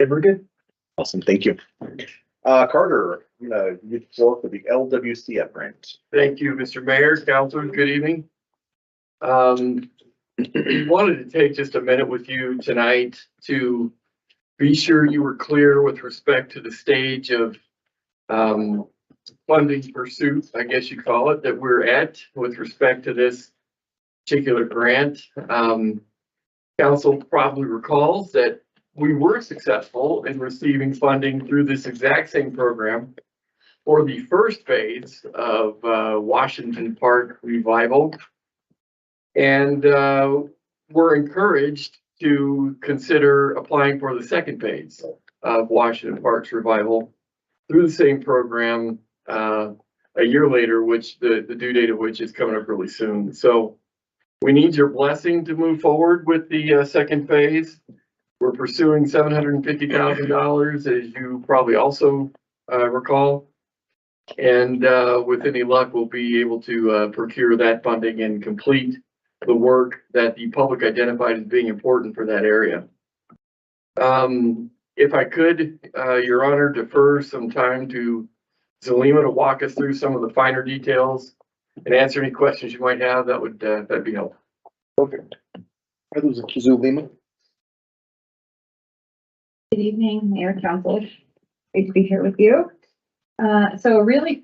Okay, we're good. Awesome, thank you. Carter, I'm gonna give the floor for the LWCF grant. Thank you, Mr. Mayor, councilors, good evening. Wanted to take just a minute with you tonight to be sure you were clear with respect to the stage of funding pursuit, I guess you call it, that we're at with respect to this particular grant. Council probably recalls that we were successful in receiving funding through this exact same program for the first phase of Washington Park revival. And we're encouraged to consider applying for the second phase of Washington Park's revival through the same program a year later, which the due date of which is coming up really soon. So we need your blessing to move forward with the second phase. We're pursuing $750,000, as you probably also recall. And with any luck, we'll be able to procure that funding and complete the work that the public identified as being important for that area. If I could, Your Honor, defer some time to Zulema to walk us through some of the finer details and answer any questions you might have, that'd be helpful. Perfect. Zulema. Good evening, Mayor, Council. Great to be here with you. So really,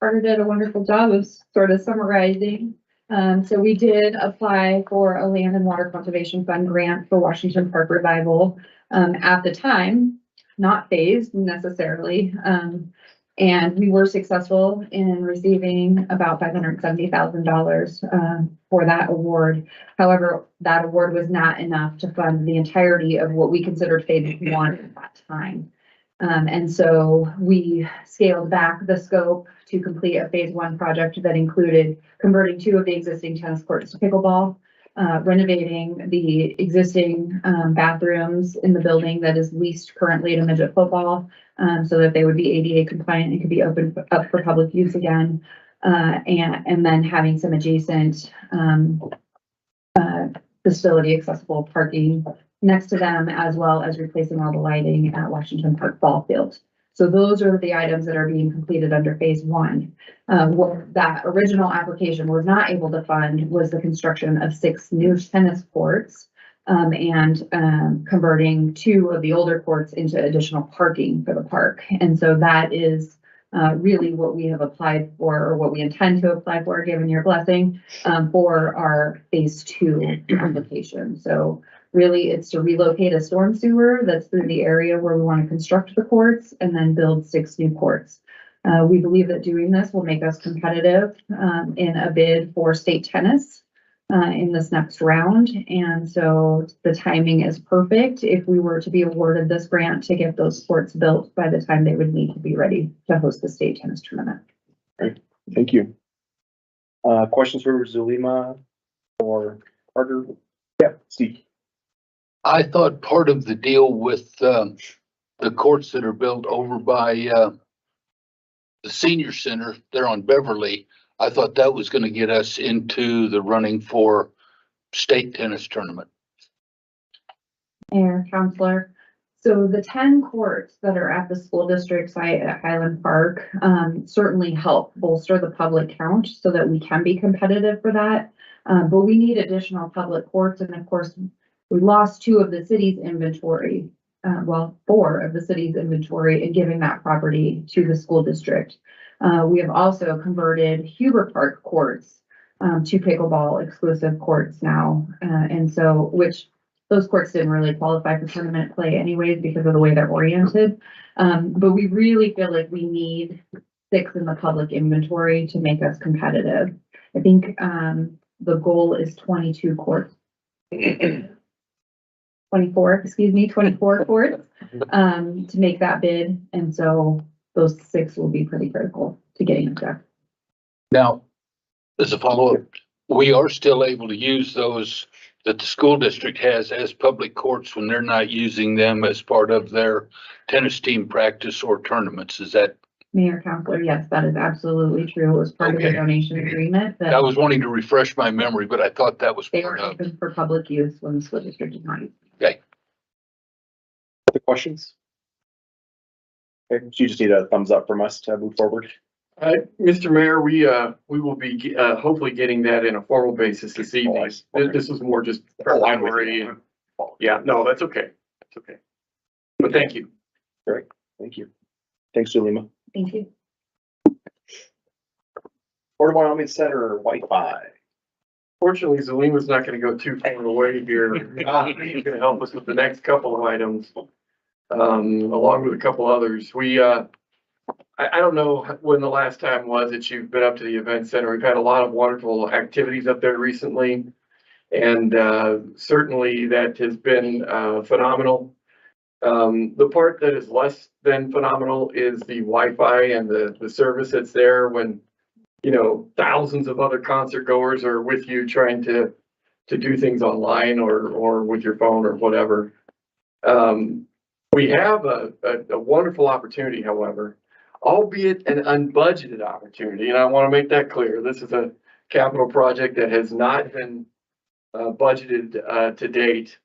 Carter did a wonderful job of sort of summarizing. So we did apply for a Land and Water Conservation Fund grant for Washington Park Revival. At the time, not phased necessarily. And we were successful in receiving about $570,000 for that award. However, that award was not enough to fund the entirety of what we considered phase one at that time. And so we scaled back the scope to complete a phase one project that included converting 2 of the existing tennis courts to pickleball, renovating the existing bathrooms in the building that is leased currently to midget football, so that they would be ADA compliant and could be opened up for public use again, and then having some adjacent facility accessible parking next to them, as well as replacing all the lighting at Washington Park Ball Field. So those are the items that are being completed under phase one. What that original application was not able to fund was the construction of 6 new tennis courts and converting 2 of the older courts into additional parking for the park. And so that is really what we have applied for, or what we intend to apply for, given your blessing, for our phase 2 application. So really, it's to relocate a storm sewer that's through the area where we want to construct the courts and then build 6 new courts. We believe that doing this will make us competitive in a bid for state tennis in this next round. And so the timing is perfect if we were to be awarded this grant to get those courts built by the time they would need to be ready to host the state tennis tournament. Great, thank you. Questions for Zulema or Carter? Yeah, Steve. I thought part of the deal with the courts that are built over by the senior center there on Beverly, I thought that was going to get us into the running for state tennis tournament. Mayor, Counselor. So the 10 courts that are at the school district site at Highland Park certainly help bolster the public count so that we can be competitive for that. But we need additional public courts, and of course, we lost 2 of the city's inventory, 4 of the city's inventory, in giving that property to the school district. We have also converted Huber Park courts to pickleball exclusive courts now. And so, which those courts didn't really qualify for tournament play anyways because of the way they're oriented. But we really feel like we need 6 in the public inventory to make us competitive. I think the goal is 22 courts. 24 courts to make that bid. And so those 6 will be pretty critical to getting it there. Now, as a follow-up, we are still able to use those that the school district has as public courts when they're not using them as part of their tennis team practice or tournaments. Is that? Mayor, Counselor, yes, that is absolutely true. It was part of the donation agreement. I was wanting to refresh my memory, but I thought that was they part are of. open for public use when the school district is not using. Okay. Questions? Okay, so you just need a thumbs up from us to move forward. Mr. Mayor, we will be, hopefully getting that in a formal basis this evening. Okay. This was more just Oh, I'm with preparatory. you. Yeah, no, that's okay. That's okay. But thank you. Great, thank you. Thanks, Zulima. Thank you. Port of Wyoming Center Wi-Fi. Fortunately, Zulima's not gonna go too far away here. He's gonna help us with the next couple of items, along with a couple others. I don't know when the last time was that you've been up to the event center. We've had a lot of wonderful activities up there recently. And, certainly that has been, phenomenal. The part that is less than phenomenal is the Wi-Fi and the service that's there when, you know, thousands of other concert goers are with you trying to do things online or with your phone or whatever. We have a wonderful opportunity, however, albeit an unbudgeted opportunity, and I want to make that clear. This is a capital project that has not been budgeted to date,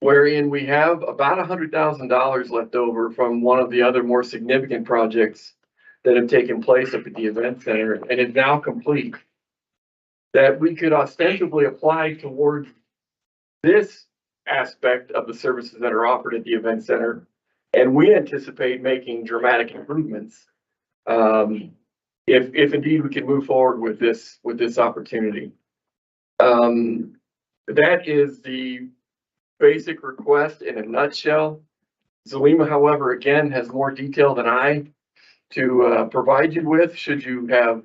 wherein we have about $100,000 left over from one of the other more significant projects that have taken place up at the event center and is now complete, that we could ostensibly apply towards this aspect of the services that are offered at the event center. And we anticipate making dramatic improvements if indeed we can move forward with this opportunity. That is the basic request in a nutshell. Zulima, however, again, has more detail than I to provide you with, should you have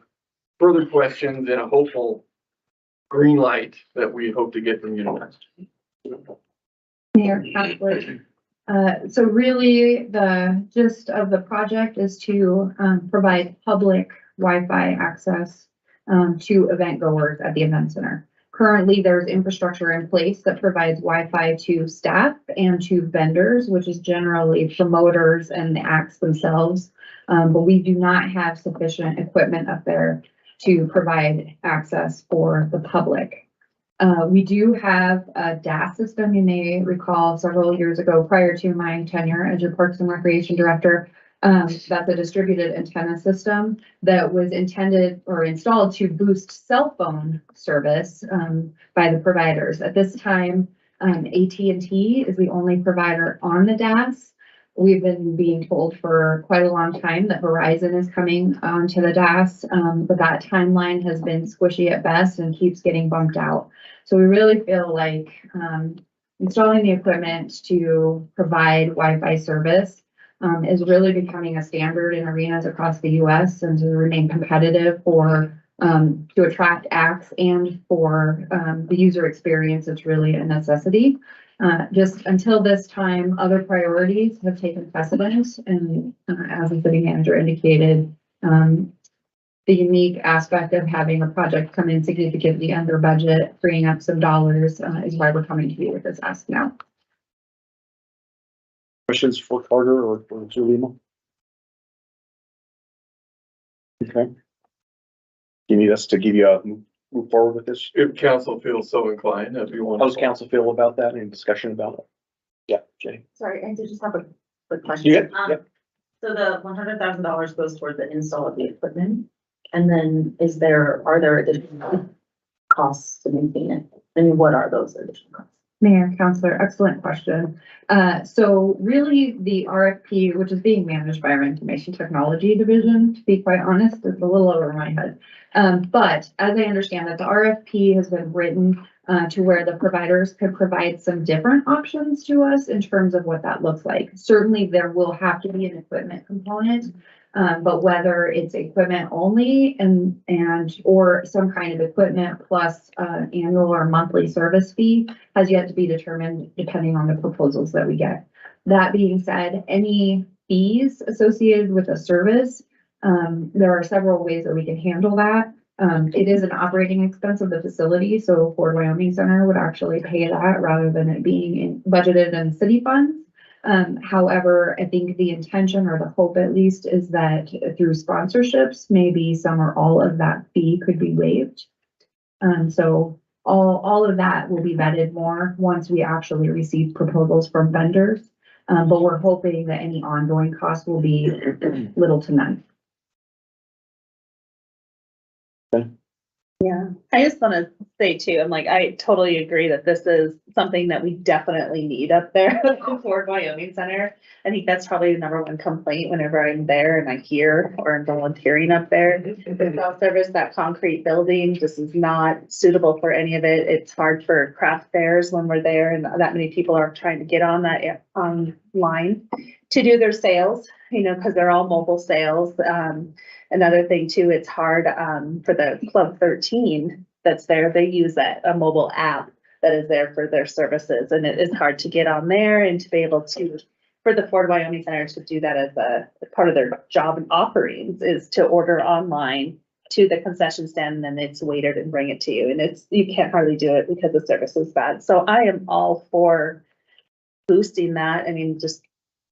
further questions and a hopeful green light that we hope to get from you next. Mayor, Casper. So really the gist of the project is to provide public Wi-Fi access to event goers at the event center. Currently, there's infrastructure in place that provides Wi-Fi to staff and to vendors, which is generally promoters and the acts themselves. But we do not have sufficient equipment up there to provide access for the public. We do have a DAS system. You may recall several years ago, prior to my tenure as your Parks and Recreation Director, that's a distributed antenna system that was intended or installed to boost cell phone service by the providers. At this time, AT&T is the only provider on the DAS. We've been being told for quite a long time that Verizon is coming onto the DAS, but that timeline has been squishy at best and keeps getting bumped out. So we really feel like installing the equipment to provide Wi-Fi service is really becoming a standard in arenas across the US and to remain competitive for to attract acts and for the user experience. It's really a necessity. Just until this time, other priorities have taken precedence, and as the city manager indicated, the unique aspect of having a project come in significantly under budget, freeing up some dollars, is why we're coming to you with this ask now. Questions for Carter or for Zulima? Okay. You need us to give you a move forward with this? If council feels so inclined, that'd be How wonderful. does council feel about that? Any discussion about it? Yeah, Jenny. Sorry, I did just have a quick question. Yeah, yeah. So the $100,000 goes toward the install of the equipment, and then are there additional costs to maintain it? I mean, what are those additional costs? Mayor, Councilor, excellent question. So really the RFP, which is being managed by our Information Technology Division, to be quite honest, it's a little over my head. But as I understand it, the RFP has been written to where the providers could provide some different options to us in terms of what that looks like. Certainly there will have to be an equipment component, but whether it's equipment only and or some kind of equipment plus annual or monthly service fee has yet to be determined depending on the proposals that we get. That being said, any fees associated with a service, there are several ways that we can handle that. It is an operating expense of the facility, so Fort Wyoming Center would actually pay that rather than it being budgeted in city funds. However, I think the intention or the hope at least is that through sponsorships, maybe some or all of that fee could be waived. So all of that will be vetted more once we actually receive proposals from vendors. But we're hoping that any ongoing costs will be little to none. Yeah, I just wanna say too, I'm like, I totally agree that this is something that we definitely need up there at Fort Wyoming Center. I think that's probably the number one complaint whenever I'm there and I hear or I'm volunteering up there. The cell service, that concrete building just is not suitable for any of it. It's hard for craft fairs when we're there and that many people are trying to get on that online to do their sales, you know, cause they're all mobile sales. Another thing too, it's hard, for the Club 13 that's there, they use a mobile app that is there for their services, and it is hard to get on there and to be able to, for the Fort Wyoming Center to do that as a part of their job and offerings is to order online to the concession stand and then it's waitered and bring it to you, and you can't hardly do it because the service is bad. So I am all for boosting that. I mean, just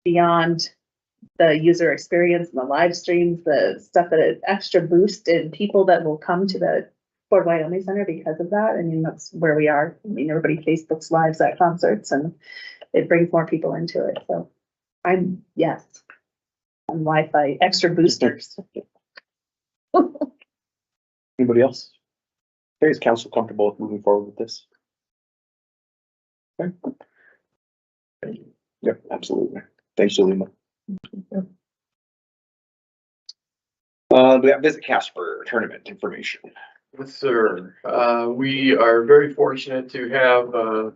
beyond the user experience and the live streams, the stuff that it extra boost in people that will come to the Fort Wyoming Center because of that. I mean, that's where we are. I mean, everybody Facebooks lives at concerts and it brings more people into it. So yes, on Wi-Fi extra boosters. Anybody else? Okay, is council comfortable with moving forward with this? Okay. Yep, absolutely. Thanks, Julima. We have Visit Casper tournament information. Yes, sir. We are very fortunate to have a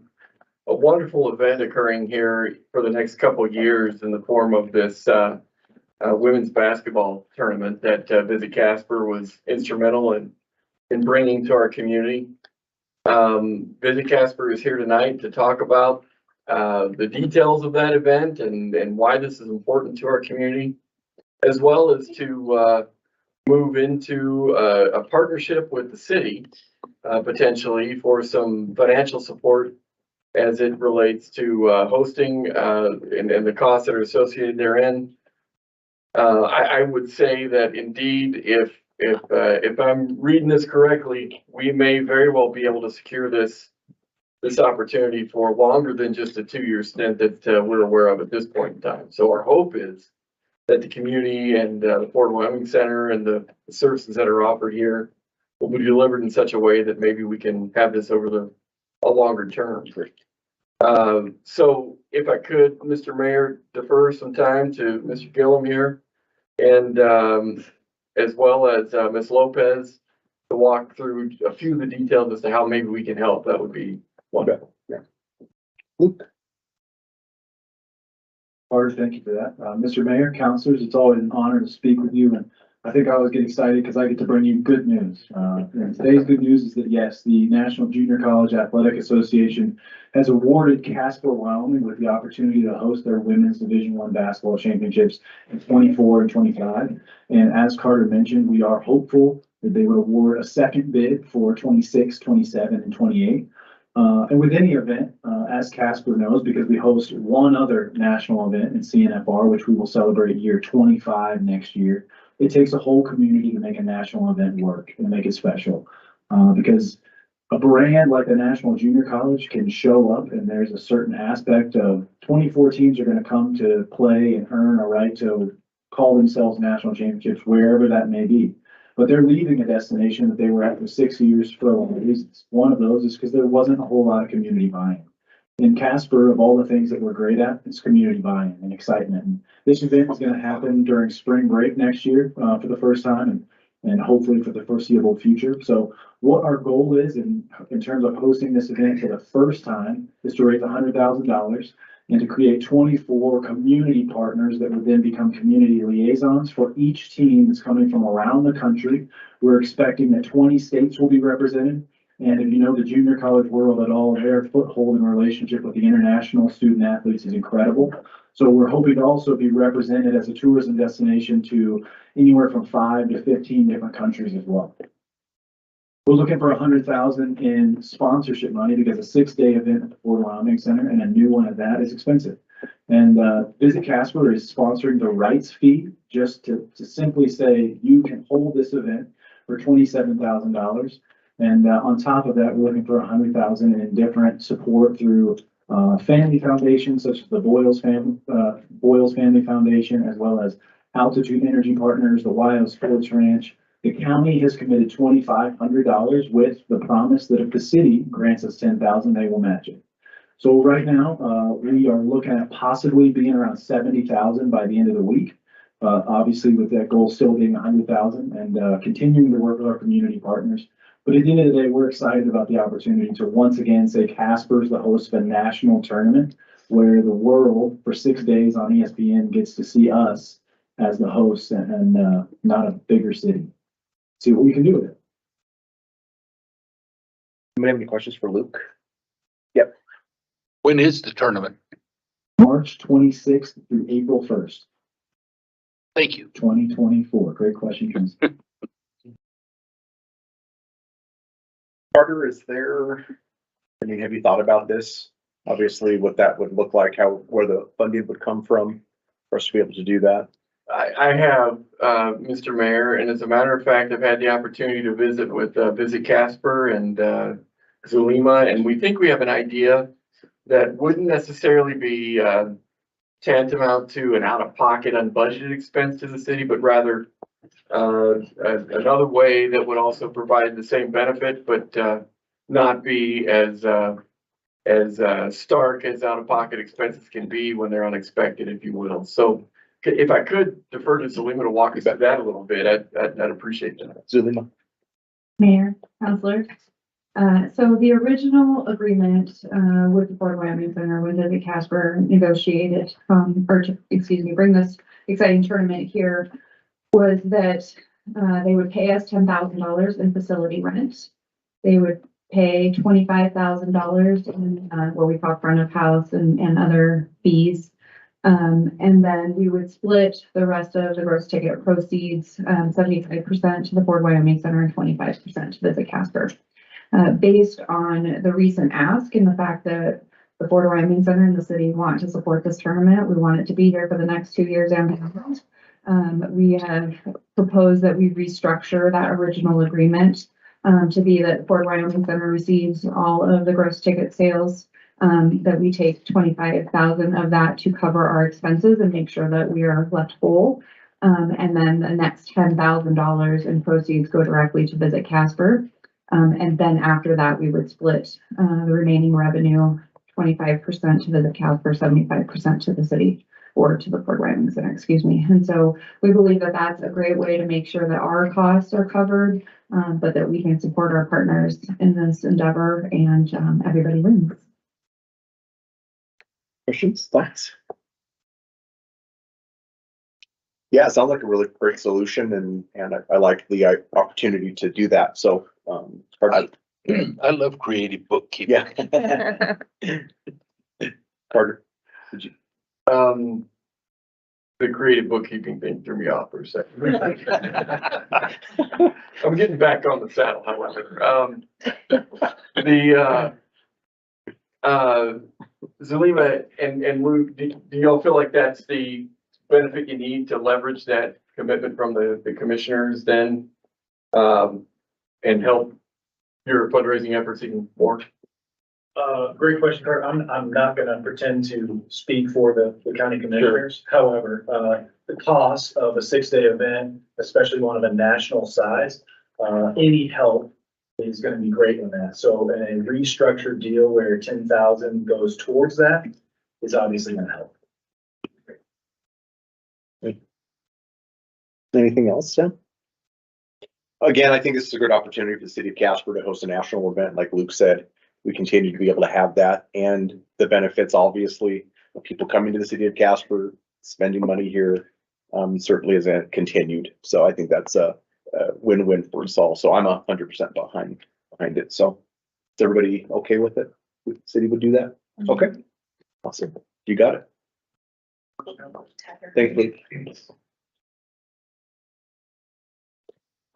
wonderful event occurring here for the next couple of years in the form of this women's basketball tournament that Visit Casper was instrumental in bringing to our community. Visit Casper is here tonight to talk about the details of that event and why this is important to our community, as well as to move into a partnership with the city, potentially for some financial support as it relates to hosting and the costs that are associated therein. I would say that indeed, if I'm reading this correctly, we may very well be able to secure this opportunity for longer than just a 2-year stint that we're aware of at this point in time. So our hope is that the community and the Fort Wyoming Center and the services that are offered here will be delivered in such a way that maybe we can have this over a longer term. So if I could, Mr. Mayor, defer some time to Mr. Gillum here and as well as Ms. Lopez to walk through a few of the details as to how maybe we can help. That would be wonderful. Yeah. Luke. Carter, thank you for that. Mr. Mayor, councilors, it's always an honor to speak with you, and I think I always get excited because I get to bring you good news. And today's good news is that yes, the National Junior College Athletic Association has awarded Casper, Wyoming with the opportunity to host their women's Division I basketball championships in 24 and 25. And as Carter mentioned, we are hopeful that they would award a second bid for 26, 27, and 28. And with any event, as Casper knows, because we host one other national event in CNFR, which we will celebrate year 25 next year, it takes a whole community to make a national event work and make it special. Because a brand like the National Junior College can show up and there's a certain aspect of 24 teams are going to come to play and earn a right to call themselves national championships, wherever that may be. But they're leaving a destination that they were at for 6 years for a lot of reasons. One of those is because there wasn't a whole lot of community buy-in. In Casper, of all the things that we're great at, it's community buy-in and excitement. And this event is going to happen during spring break next year for the first time and hopefully for the foreseeable future. So what our goal is in terms of hosting this event for the first time is to raise $100,000 and to create 24 community partners that would then become community liaisons for each team that's coming from around the country. We're expecting that 20 states will be represented. And if you know the junior college world at all, their foothold and relationship with the international student athletes is incredible. So we're hoping to also be represented as a tourism destination to anywhere from 5 to 15 different countries as well. We're looking for $100,000 in sponsorship money because a 6-day event at the Fort Wyoming Center and a new one at that is expensive. And Visit Casper is sponsoring the rights fee just to simply say you can hold this event for $27,000. And on top of that, we're looking for $100,000 in different support through Family foundations such as the Boyles Family Foundation, as well as Altitude Energy Partners, the Wild Sports Ranch. The county has committed $2,500 with the promise that if the city grants us 10,000, they will match it. So right now, we are looking at possibly being around 70,000 by the end of the week. Obviously with that goal still being 100,000 and, continuing to work with our community partners. But at the end of the day, we're excited about the opportunity to once again say Casper is the host of a national tournament where the world for 6 days on ESPN gets to see us as the host and not a bigger city. See what we can do with it. Anybody have any questions for Luke? When is the tournament? March 26th through April 1st, Thank you. 2024. Great question, Tracy. Carter, is there, I mean, have you thought about this? Obviously, what that would look like, where the funding would come from for us to be able to do that? I have, Mr. Mayor, and as a matter of fact, I've had the opportunity to visit Casper and, Zulima, and we think we have an idea that wouldn't necessarily be, tantamount to an out-of-pocket unbudgeted expense to the city, but rather, another way that would also provide the same benefit, but, not be as stark as out-of-pocket expenses can be when they're unexpected, if you will. So if I could defer to Zulima to walk us through that a little bit, I'd appreciate that. Zulima? Mayor, councilors. So the original agreement with the Fort Wyoming Center when Visit Casper negotiated, bring this exciting tournament here, was that they would pay us $10,000 in facility rent. They would pay $25,000 in what we call front of house and other fees. And then we would split the rest of the gross ticket proceeds, 75% to the Fort Wyoming Center and 25% to Visit Casper. Based on the recent ask and the fact that the Fort Wyoming Center and the city want to support this tournament, we want it to be here for the next 2 years and beyond. We have proposed that we restructure that original agreement to be that Fort Wyoming Center receives all of the gross ticket sales, that we take 25,000 of that to cover our expenses and make sure that we are left whole. And then the next $10,000 in proceeds go directly to Visit Casper. And then after that, we would split the remaining revenue, 25% to Visit Casper, 75% to the city or to the Fort Wyoming Center, excuse me. And so we believe that that's a great way to make sure that our costs are covered, but that we can support our partners in this endeavor and everybody wins. Questions, thoughts? Yeah, it sounds like a really great solution and I like the opportunity to do that. So, Carter, I love creative bookkeeping. yeah. Carter, did you? The creative bookkeeping thing threw me off for a second. I'm getting back on the saddle, however. Zulima and Luke, do y'all feel like that's the benefit you need to leverage that commitment from the commissioners then? And help your fundraising efforts even more? Great question, Kurt. I'm not gonna pretend to speak for the county commissioners. However, the cost of a 6-day event, especially one of a national size, any help is gonna be great in that. So in a restructured deal where 10,000 goes towards that is obviously gonna help. Anything else, Sam? Again, I think this is a great opportunity for the city of Casper to host a national event. Like Luke said, we continue to be able to have that and the benefits, obviously, of people coming to the city of Casper, spending money here, certainly is continued. So I think that's a win-win for us all. So I'm 100% behind it. So is everybody okay with it? The city would do that? Okay, awesome. You got it. Thank you.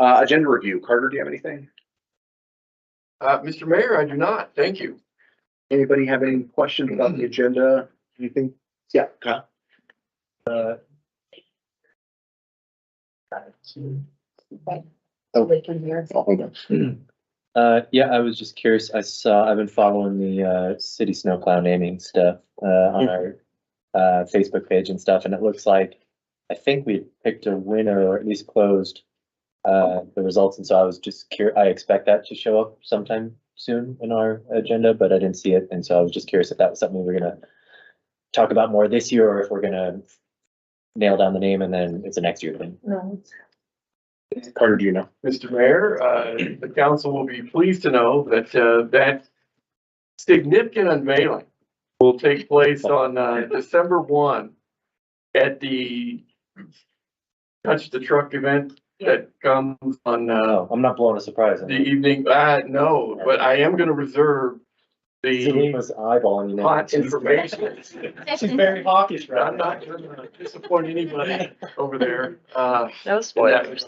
Agenda review. Carter, do you have anything? Mr. Mayor, I do not. Thank you. Anybody have any questions about the agenda? Anything? Yeah, Kyle. Wait from here. Oh, hold on. Yeah, I was just curious. I've been following the, city snowplow naming stuff, on our, Facebook page and stuff, and it looks like, I think we picked a winner or at least closed, the results. And so I was just I expect that to show up sometime soon in our agenda, but I didn't see it. And so I was just curious if that was something we were gonna talk about more this year, or if we're gonna nail down the name and then it's a next year thing. No. Carter, do you know? Mr. Mayor, the council will be pleased to know that, that significant unveiling will take place on, December 1 at the Touch the Truck event that comes on, Oh, I'm not blowing a surprise. the evening. No, but I am gonna reserve the Zalima's eyeballing you now. hot information. She's very hawkish right I'm not gonna disappoint anybody over there. No spoilers.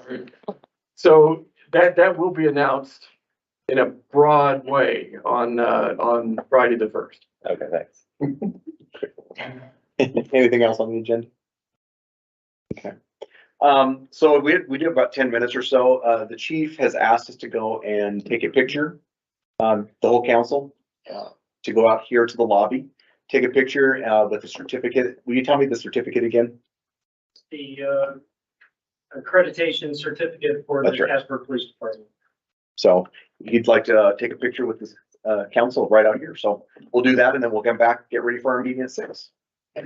So that will be announced in a broad way on Friday the 1st. Okay, thanks. Anything else on the agenda? Okay. So we do have about 10 minutes or so. The chief has asked us to go and take a picture, the whole council, to go out here to the lobby, take a picture, with the certificate. Will you tell me the certificate again? The accreditation certificate for That's the right. Casper Police Department. So he'd like to take a picture with this, council right out here. So we'll do that and then we'll come back, get ready for our meeting at 6. Right.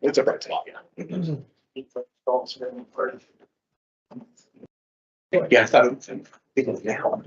It's a bright spot. Yeah, I thought it was now.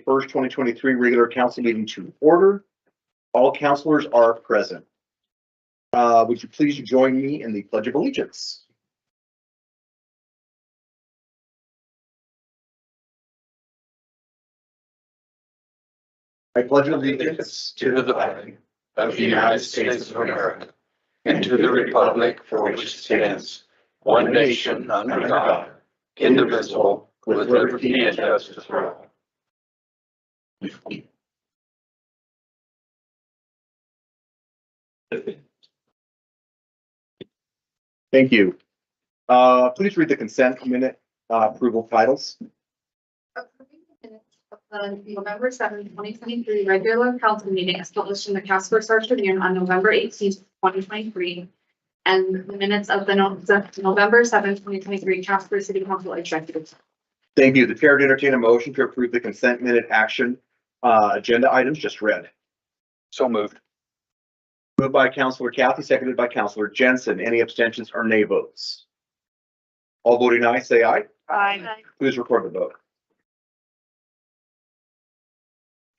First, 2023 regular council meeting to order. All councilors are present. Would you please join me in the Pledge of Allegiance? I pledge allegiance To the flag of the United States of America and to the republic for which it stands, one nation under God, indivisible, with liberty and justice for all. Thank you. Please read the consent minute approval titles. Approving the minutes of the November 7th, 2023 regular council meeting as published in the Casper Star Tribune on November 18th, 2023. And the minutes of the November 7th, 2023 Casper City Council executive. Thank you. The chair to entertain a motion to approve the consent minute action agenda items just read. So moved. Moved by Councilor Kathy, seconded by Councilor Jensen. Any abstentions or nay votes? All voting aye, say aye. Aye. Please record the vote.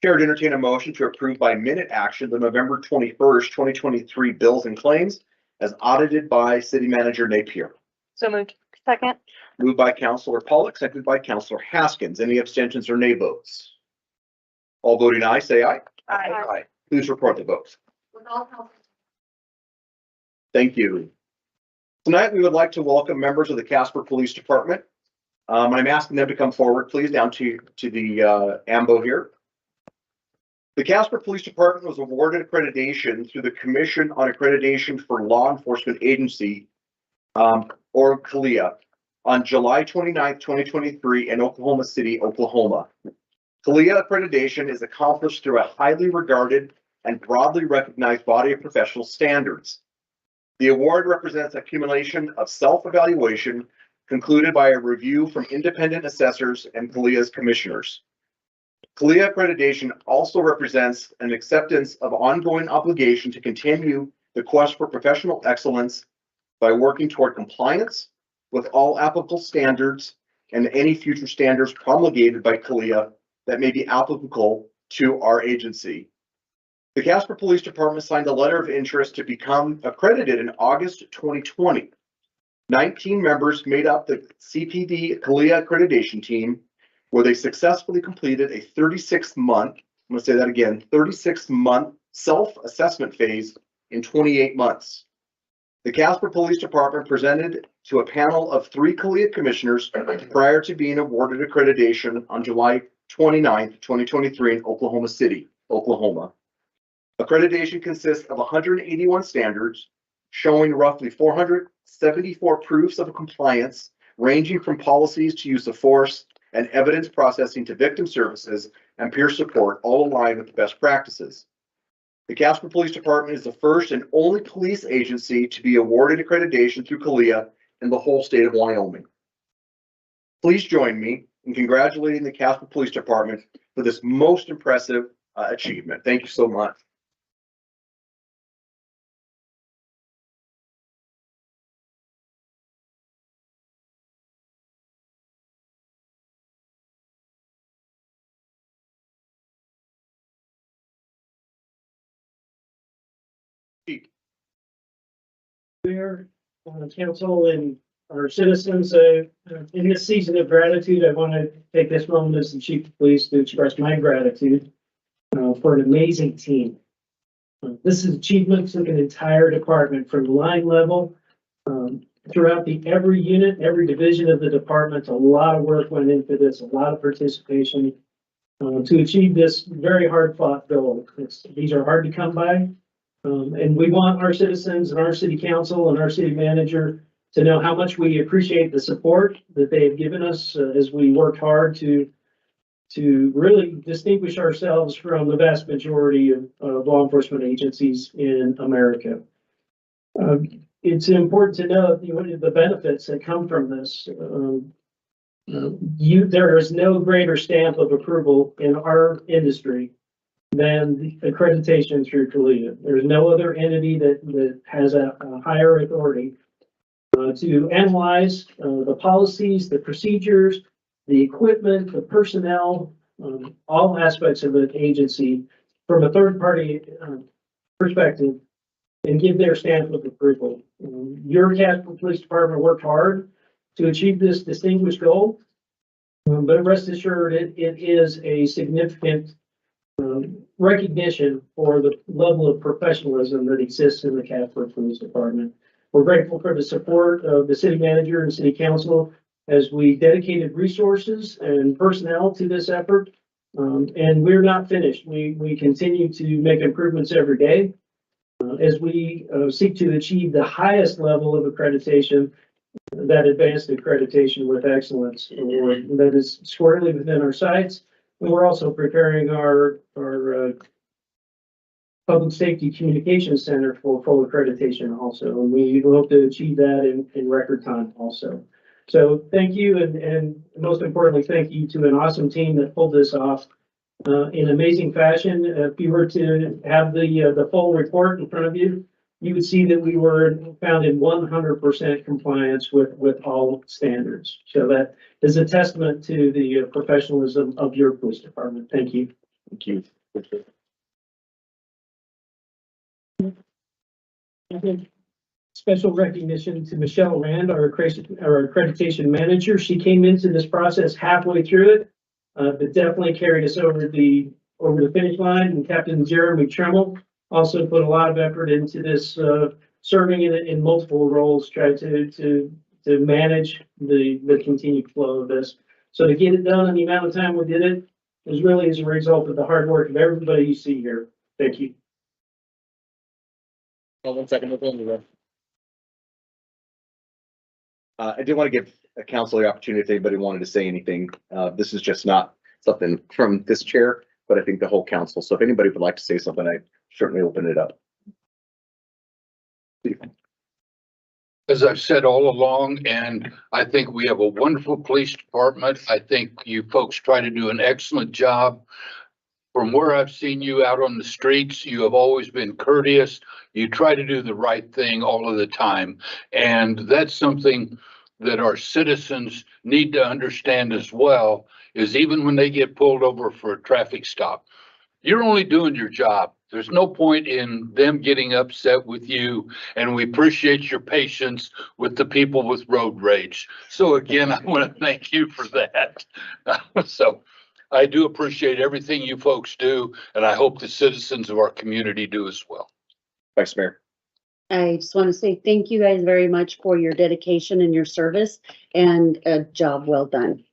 Chair to entertain a motion to approve by minute action the November 21st, 2023 bills and claims as audited by City Manager Napier. So moved. Second. Moved by Councilor Pollock, seconded by Councilor Haskins. Any abstentions or nay votes? All voting aye, say aye. Aye. Please report the vote. With all council. Thank you. Tonight, we would like to welcome members of the Casper Police Department. I'm asking them to come forward, please, down to the AMBO here. The Casper Police Department was awarded accreditation through the Commission on Accreditation for Law Enforcement Agency, or CALEA, on July 29th, 2023 in Oklahoma City, Oklahoma. CALEA accreditation is accomplished through a highly regarded and broadly recognized body of professional standards. The award represents accumulation of self-evaluation concluded by a review from independent assessors and CALEA's commissioners. CALEA accreditation also represents an acceptance of ongoing obligation to continue the quest for professional excellence by working toward compliance with all applicable standards and any future standards promulgated by CALEA that may be applicable to our agency. The Casper Police Department signed a letter of interest to become accredited in August 2020. 19 members made up the CPD CALEA accreditation team, where they successfully completed a 36-month, I'm going to say that again, 36-month self-assessment phase in 28 months. The Casper Police Department presented to a panel of 3 CALEA commissioners prior to being awarded accreditation on July 29th, 2023 in Oklahoma City, Oklahoma. Accreditation consists of 181 standards, showing roughly 474 proofs of compliance, ranging from policies to use of force and evidence processing to victim services and peer support, all aligned with the best practices. The Casper Police Department is the first and only police agency to be awarded accreditation through CALEA in the whole state of Wyoming. Please join me in congratulating the Casper Police Department for this most impressive achievement. Thank you so much. Mayor, council, and our citizens, in this season of gratitude, I want to take this moment as the chief of police to express my gratitude for an amazing team. This is achievements of an entire department from the line level throughout every unit, every division of the department. A lot of work went into this, a lot of participation to achieve this very hard fought goal. These are hard to come by. And we want our citizens and our city council and our city manager to know how much we appreciate the support that they have given us as we work hard to really distinguish ourselves from the vast majority of law enforcement agencies in America. It's important to know the benefits that come from this. There is no greater stamp of approval in our industry than the accreditation through CALEA. There's no other entity that has a higher authority to analyze the policies, the procedures, the equipment, the personnel, all aspects of the agency from a third party perspective and give their stamp of approval. Your Casper Police Department worked hard to achieve this distinguished goal. But rest assured, it is a significant recognition for the level of professionalism that exists in the Casper Police Department. We're grateful for the support of the city manager and city council as we dedicated resources and personnel to this effort. And we're not finished. We continue to make improvements every day as we seek to achieve the highest level of accreditation, that advanced accreditation with excellence award that is squarely within our sights. And we're also preparing our Public Safety Communications Center for full accreditation also. And we hope to achieve that in record time also. So thank you. And most importantly, thank you to an awesome team that pulled this off in amazing fashion. If you were to have the full report in front of you, you would see that we were found in 100% compliance with all standards. So that is a testament to the professionalism of your police department. Thank you. Thank you. Special recognition to Michelle Rand, our accreditation manager. She came into this process halfway through it, but definitely carried us over the finish line. And Captain Jeremy Tremmel also put a lot of effort into this, serving in multiple roles, tried to manage the continued flow of this. So to get it done in the amount of time we did it was really as a result of the hard work of everybody you see here. Thank you. Hold 1 second. I did want to give a council the opportunity if anybody wanted to say anything. This is just not something from this chair, but I think the whole council. So if anybody would like to say something, I certainly open it up. As I've said all along, and I think we have a wonderful police department. I think you folks try to do an excellent job. From where I've seen you out on the streets, you have always been courteous. You try to do the right thing all of the time. And that's something that our citizens need to understand as well, is even when they get pulled over for a traffic stop, you're only doing your job. There's no point in them getting upset with you, and we appreciate your patience with the people with road rage. So again, I want to thank you for that. So I do appreciate everything you folks do, and I hope the citizens of our community do as well. Vice Mayor. I just want to say thank you guys very much for your dedication and your service, and a job well done.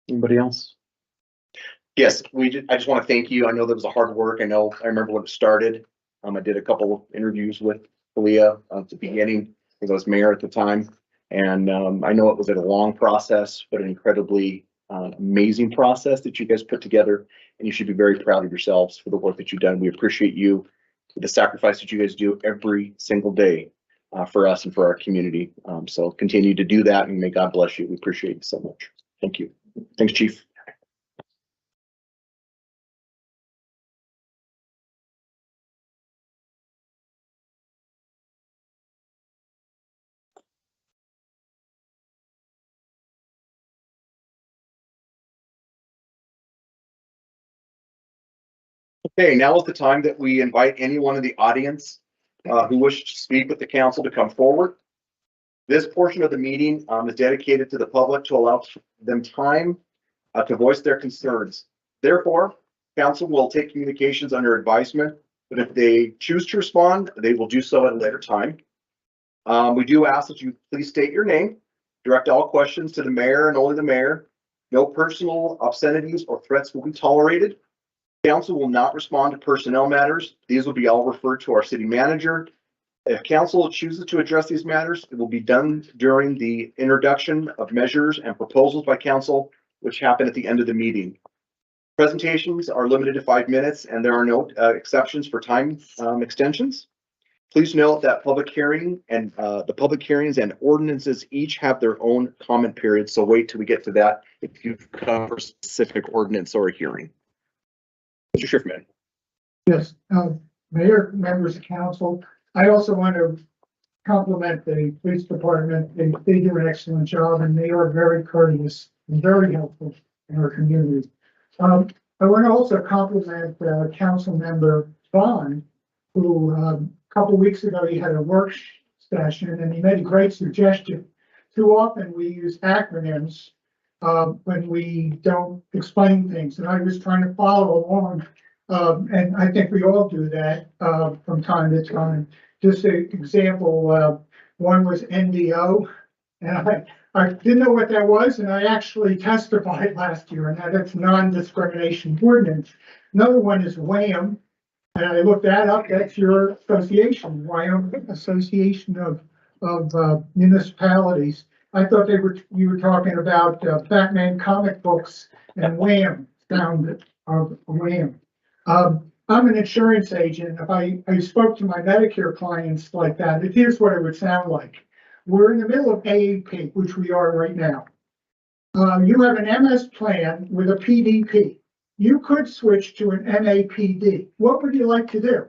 Anybody else? Yes, I just want to thank you. I know that was a hard work. I remember when it started. I did a couple of interviews with Leah at the beginning because I was mayor at the time. And I know it was a long process, but an incredibly amazing process that you guys put together. And you should be very proud of yourselves for the work that you've done. We appreciate you, the sacrifice that you guys do every single day for us and for our community. So continue to do that, and may God bless you. We appreciate you so much. Thank you. Thanks, Chief. Okay, now is the time that we invite anyone in the audience who wishes to speak with the council to come forward. This portion of the meeting is dedicated to the public to allow them time to voice their concerns. Therefore, council will take communications under advisement, but if they choose to respond, they will do so at a later time. We do ask that you please state your name, direct all questions to the mayor and only the mayor. No personal obscenities or threats will be tolerated. Council will not respond to personnel matters. These will be all referred to our city manager. If council chooses to address these matters, it will be done during the introduction of measures and proposals by council, which happen at the end of the meeting. Presentations are limited to 5 minutes, and there are no exceptions for time extensions. Please note that public hearing and the public hearings and ordinances each have their own comment period. So wait till we get to that if you've covered a specific ordinance or a hearing. Mr. Schiffman. Yes, Mayor, members of council, I also want to compliment the police department. They do an excellent job, and they are very courteous and very helpful in our community. I want to also compliment, council member Bond, who, a couple weeks ago, he had a work session and he made a great suggestion. Too often we use acronyms, when we don't explain things, and I was trying to follow along. And I think we all do that, from time to time. Just an example, one was NDO, and I didn't know what that was, and I actually testified last year, and that's non-discrimination ordinance. Another one is WHAM, and I looked that up, that's your association, Wyoming Association of Municipalities. I thought you were talking about Batman comic books and Wham, sound of Wham. I'm an insurance agent. If I spoke to my Medicare clients like that, here's what it would sound like. We're in the middle of AAP, which we are right now. You have an MS plan with a PDP. You could switch to an MAPD. What would you like to do?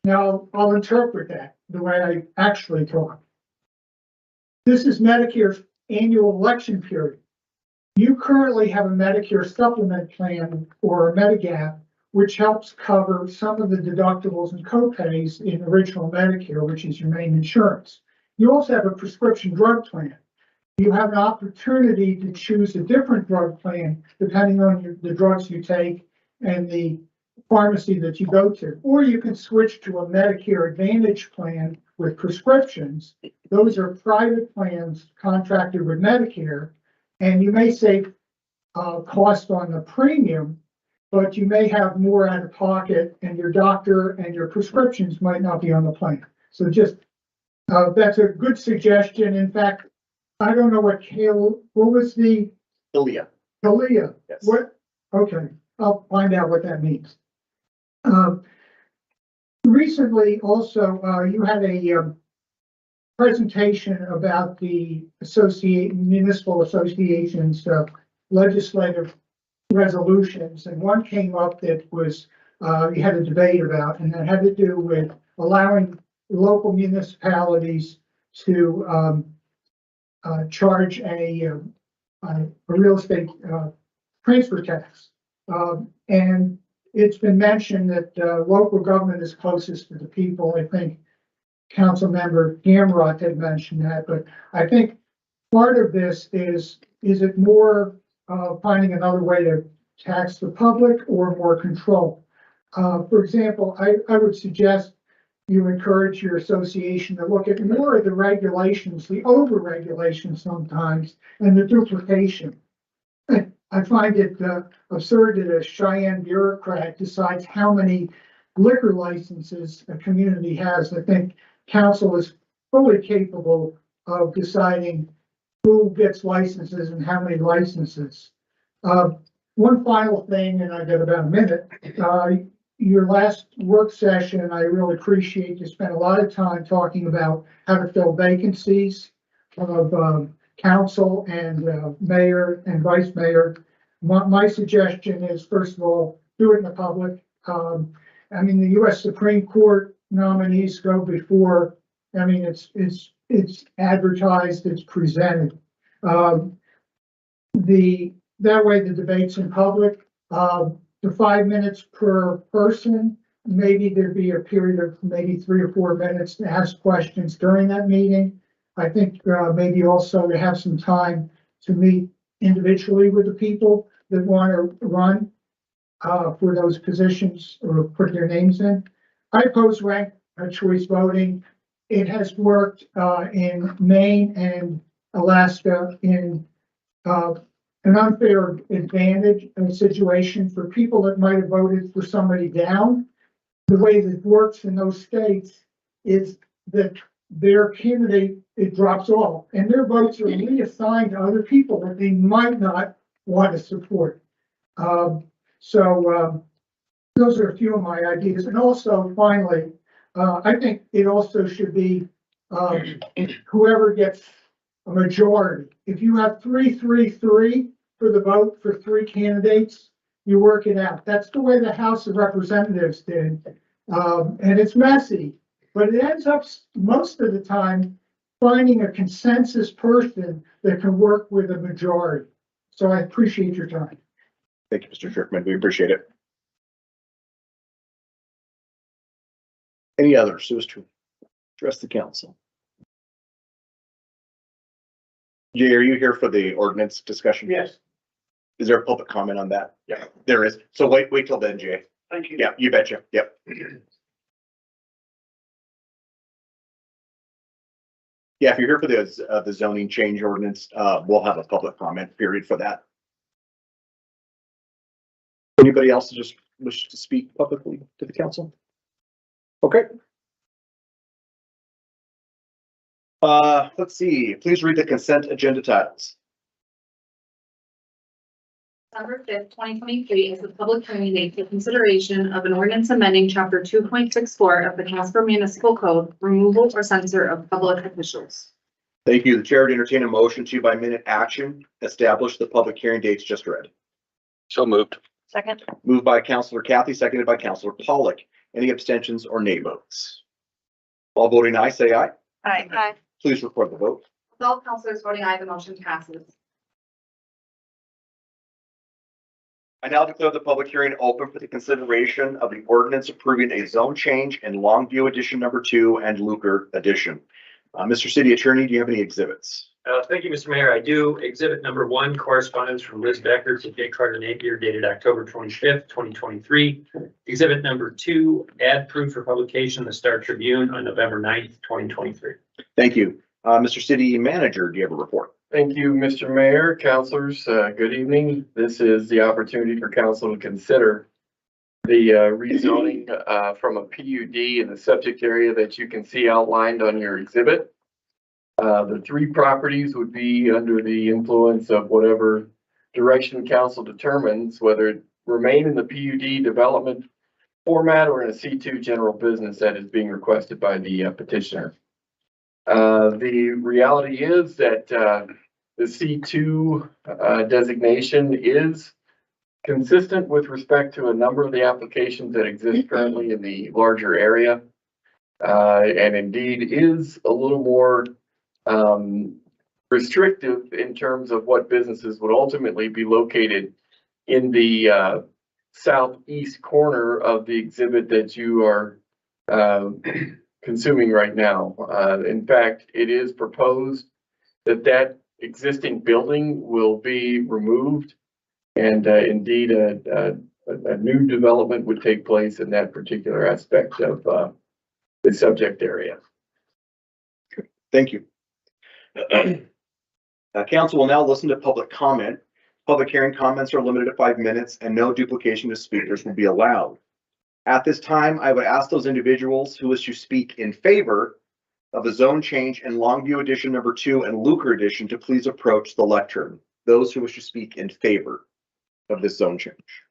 Now, I'll interpret that the way I actually talk. This is Medicare's annual election period. You currently have a Medicare supplement plan or a Medigap, which helps cover some of the deductibles and copays in original Medicare, which is your main insurance. You also have a prescription drug plan. You have an opportunity to choose a different drug plan depending on the drugs you take and the pharmacy that you go to. Or you can switch to a Medicare Advantage plan with prescriptions. Those are private plans contracted with Medicare, and you may save cost on the premium, but you may have more out of pocket, and your doctor and your prescriptions might not be on the plan. So just that's a good suggestion. In fact, I don't know what was the Ilya. Kalia? Yes. What? Okay, I'll find out what that means. Recently, also, you had a presentation about the municipal associations legislative resolutions, and one came up that was you had a debate about, and that had to do with allowing local municipalities to charge a real estate transfer tax. And it's been mentioned that local government is closest to the people. I think Councilmember Gamrot had mentioned that, but I think part of this is it more finding another way to tax the public or more control? For example, I would suggest you encourage your association to look at more of the regulations, the over-regulation sometimes, and the duplication. I find it absurd that a Cheyenne bureaucrat decides how many liquor licenses a community has. I think council is fully capable of deciding who gets licenses and how many licenses. One final thing, and I've got about a minute. Your last work session, I really appreciate you spent a lot of time talking about how to fill vacancies of council and mayor and vice mayor. My suggestion is, first of all, do it in the public. I mean, the U.S. Supreme Court nominees go before. I mean, it's advertised, it's presented. That way the debate's in public. The 5 minutes per person, maybe there'd be a period of maybe 3 or 4 minutes to ask questions during that meeting. I think maybe also to have some time to meet individually with the people that want to run for those positions or put their names in. I oppose ranked choice voting. It has worked in Maine and Alaska in an unfair advantage in a situation for people that might have voted for somebody down. The way that works in those states is that their candidate, it drops off, and their votes are reassigned to other people that they might not want to support. Those are a few of my ideas. And also, finally, I think it also should be whoever gets a majority. If you have 3-3-3 for the vote for 3 candidates, you work it out. That's the way the House of Representatives did. And it's messy, but it ends up most of the time finding a consensus person that can work with a majority. So I appreciate your time. Thank you, Mr. Sherman. We appreciate it. Any others? So as to address the council. Jay, are you here for the ordinance discussion? Yes, Is there a public comment on that? Yeah. There is. So wait till then, Jay. thank you. Yeah, you betcha. Yep. Yeah, if you're here for the zoning change ordinance, we'll have a public comment period for that. Anybody else just wish to speak publicly to the council? Okay. Let's see. Please read the consent agenda titles. December 5th, 2023 is the public hearing date for consideration of an ordinance amending chapter 2.64 of the Casper Municipal Code, removal or censure of public officials. Thank you. The chair would entertain a motion to, by minute action, establish the public hearing dates just read. So moved. Second. Moved by Councilor Kathy, seconded by Councilor Pollock. Any abstentions or nay votes? All voting aye, say aye. Aye. Please record the vote. With all councilors voting aye, the motion passes. I now declare the public hearing open for the consideration of the ordinance approving a zone change in Longview Edition number 2 and Luker Edition. Mr. City Attorney, do you have any exhibits? Thank you, Mr. Mayor. I do. Exhibit number 1, correspondence from Liz Becker to Jay Carter Napier dated October 25th, 2023. Exhibit number 2, ad proof for publication, the Star Tribune on November 9th, 2023. Thank you. Mr. City Manager, do you have a report? Thank you, Mr. Mayor, councilors. Good evening. This is the opportunity for council to consider the rezoning from a PUD in the subject area that you can see outlined on your exhibit. The 3 properties would be under the influence of whatever direction council determines, whether it remain in the PUD development format or in a C2 general business that is being requested by the petitioner. The reality is that the C2 designation is consistent with respect to a number of the applications that exist currently in the larger area, and indeed is a little more restrictive in terms of what businesses would ultimately be located in the southeast corner of the exhibit that you are consuming right now. In fact, it is proposed that that existing building will be removed, and indeed a new development would take place in that particular aspect of the subject area. Thank you. Council will now listen to public comment. Public hearing comments are limited to 5 minutes and no duplication of speakers will be allowed. At this time, I would ask those individuals who wish to speak in favor of the zone change in Longview Edition number 2 and Luker Edition to please approach the lectern. Those who wish to speak in favor of this zone change.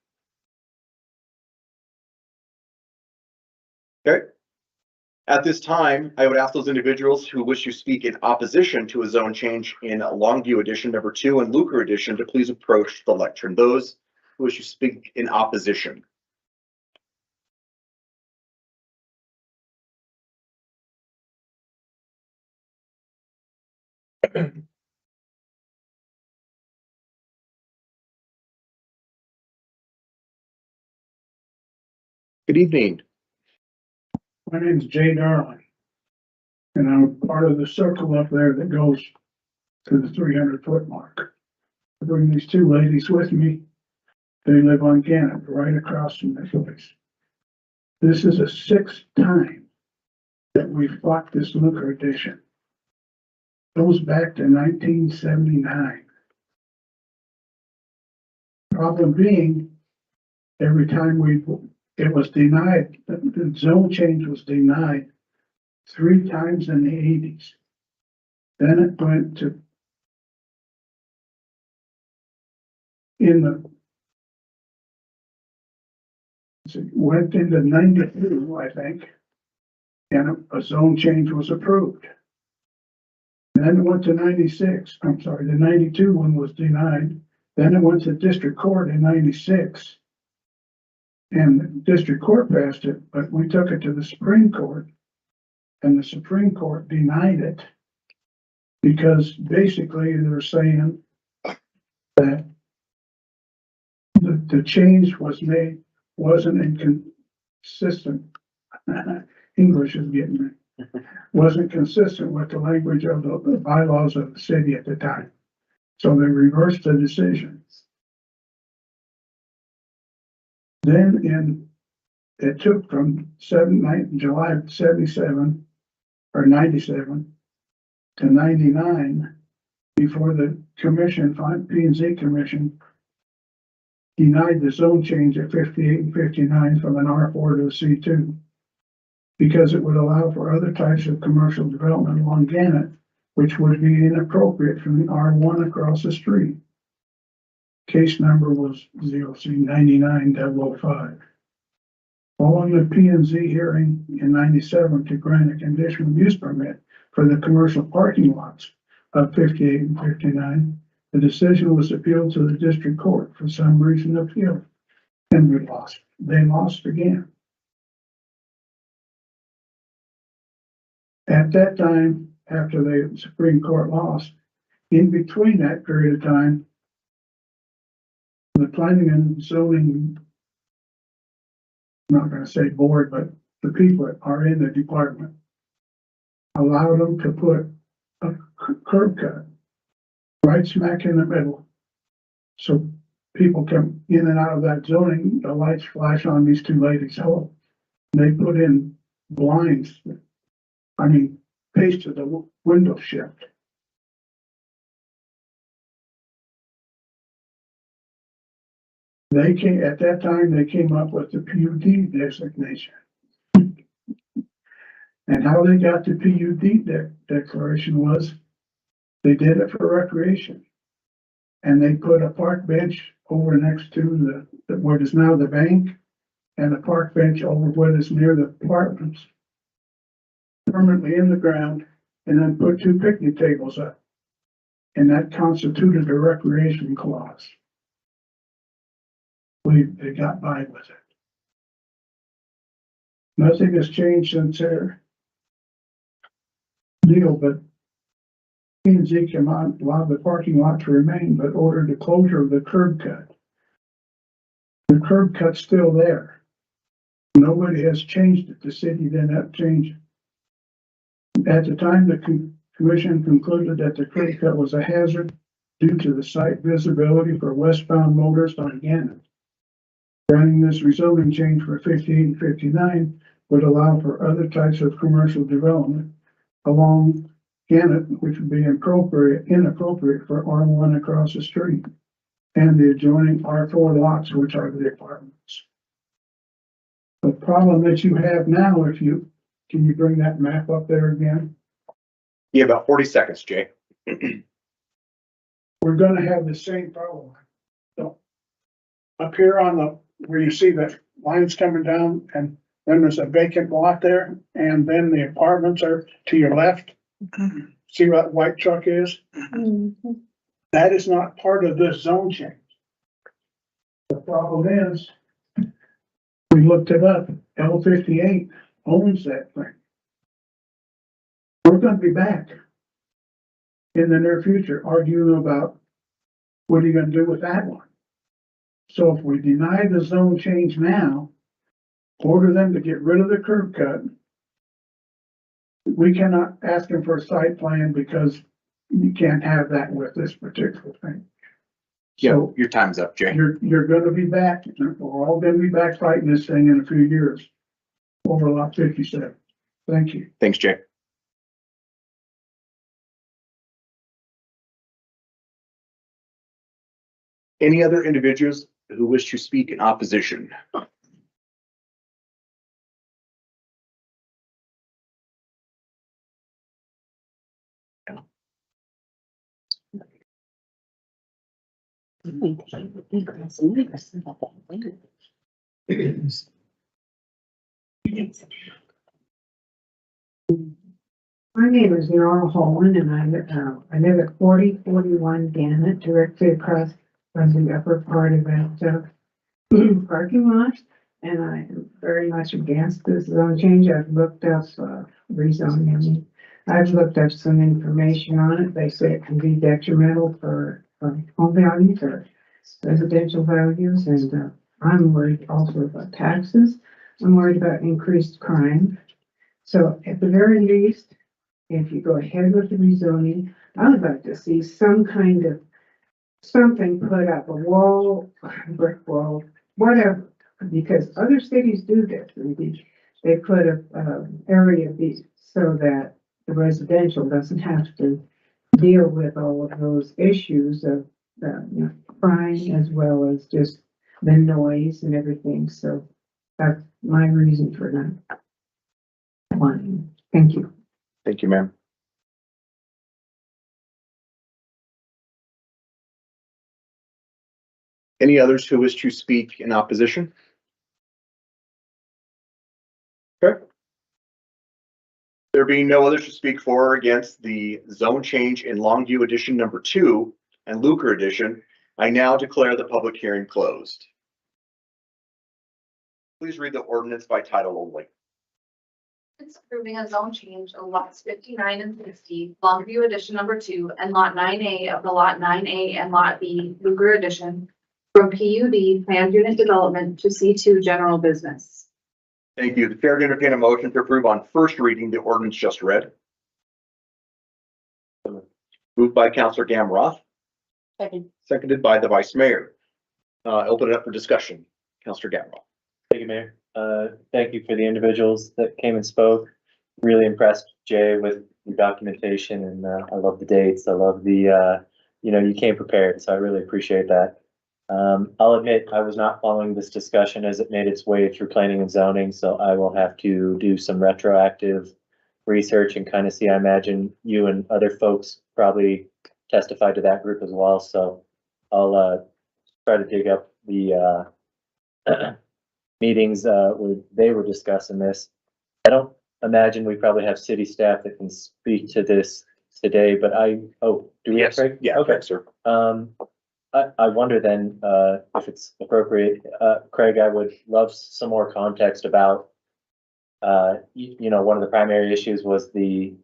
Okay. At this time, I would ask those individuals who wish to speak in opposition to a zone change in Longview Edition number 2 and Luker Edition to please approach the lectern. Those who wish to speak in opposition. Good evening. My name's Jay Darling. And I'm part of the circle up there that goes to the 300-foot mark. I bring these 2 ladies with me. They live on Gannett, right across from this place. This is the 6th time that we fought this Luker Edition. Goes back to 1979. Problem being, every time it was denied, the zone change was denied 3 times in the 80s. Then it went to went into 92, I think, and a zone change was approved. Then it went to 96. I'm sorry, the 92 one was denied. Then it went to district court in 96. And the district court passed it, but we took it to the Supreme Court. And the Supreme Court denied it because basically they're saying that the change was made, wasn't inconsistent. English is getting me. Wasn't consistent with the language of the bylaws of the city at the time. So they reversed the decision. Then it took from July of 77 or 97 to 99 before the commission, P&Z commission, denied the zone change at 58 and 59 from an R4 to a C2 because it would allow for other types of commercial development along Gannett, which would be inappropriate from the R1 across the street. Case number was ZOC 99-005. Following the P&Z hearing in 97 to grant a conditional use permit for the commercial parking lots of 58 and 59, the decision was appealed to the district court for some reason appealed, and we lost. They lost again. At that time, after the Supreme Court lost, in between that period of time, the planning and zoning, I'm not going to say board, but the people that are in the department allowed them to put a curb cut right smack in the middle. So people come in and out of that zoning, the lights flash on these two ladies' home. They put in blinds, pasted the window shift. At that time, they came up with the PUD designation. And how they got the PUD declaration was they did it for recreation. And they put a park bench over next to what is now the bank, and a park bench over what is near the apartments, permanently in the ground, and then put two picnic tables up. And that constituted a recreation clause. They got by with it. Nothing has changed since their deal, but P&Z came out, allowed the parking lot to remain, but ordered the closure of the curb cut. The curb cut's still there. Nobody has changed it. The city didn't have to change it. At the time, the commission concluded that the curb cut was a hazard due to the site visibility for westbound motorists on Gannett. Granting this rezoning change for 58 and 59 would allow for other types of commercial development along Gannett, which would be inappropriate for R1 across the street, and the adjoining R4 lots, which are the apartments. The problem that you have now, can you bring that map up there again? Yeah, about 40 seconds, Jay. We're gonna have the same problem. So up here where you see the lines coming down, and then there's a vacant lot there, and then the apartments are to your left. See what white truck is? That is not part of this zone change. The problem is, we looked it up, L58 owns that thing. We're gonna be back in the near future arguing about what are you gonna do with that one? So if we deny the zone change now, order them to get rid of the curb cut, we cannot ask them for a site plan because you can't have that with this particular thing. Yeah, So your time's up, Jay. you're gonna be back, we're all gonna be back fighting this thing in a few years over lot 57. Thank you. Thanks, Jay. Any other individuals who wish to speak in opposition? My name is Nora Holman, and I live at 4041 Gannett, directly across from the upper part of that parking lot. And I am very much against this zone change. I've looked up rezoning. I've looked up some information on it. They say it can be detrimental for home values or residential values, and I'm worried also about taxes. I'm worried about increased crime. So at the very least, if you go ahead with the rezoning, I would like to see some kind of something put up, a wall, brick wall, whatever, because other cities do this. And they put a area so that the residential doesn't have to deal with all of those issues of crime as well as just the noise and everything. So that's my reason for not wanting. Thank you. Thank you, ma'am. Any others who wish to speak in opposition? Okay. There being no others to speak for or against the zone change in Longview Edition number 2 and Lucre Edition, I now declare the public hearing closed. Please read the ordinance by title only. It's approving a zone change of lots 59 and 60, Longview Edition number 2, and lot 9A of the lot 9A and lot B, Luger Edition, from PUD planned unit development to C2 general business. Thank you. The chair to entertain a motion to approve on first reading the ordinance just read. Moved by Councilor Gamroth, Second. seconded by the vice mayor. Open it up for discussion. Councilor Gamroth. Thank you, Mayor. Thank you for the individuals that came and spoke. Really impressed, Jay, with your documentation, and I love the dates. I love the, you came prepared, so I really appreciate that. I'll admit I was not following this discussion as it made its way through planning and zoning, so I will have to do some retroactive research and kind of see. I imagine you and other folks probably testified to that group as well, so I'll try to dig up the meetings where they were discussing this. I don't imagine we probably have city staff that can speak to this today, but do we have Craig? Yeah, okay, sir. I wonder then, if it's appropriate, Craig, I would love some more context about, one of the primary issues was the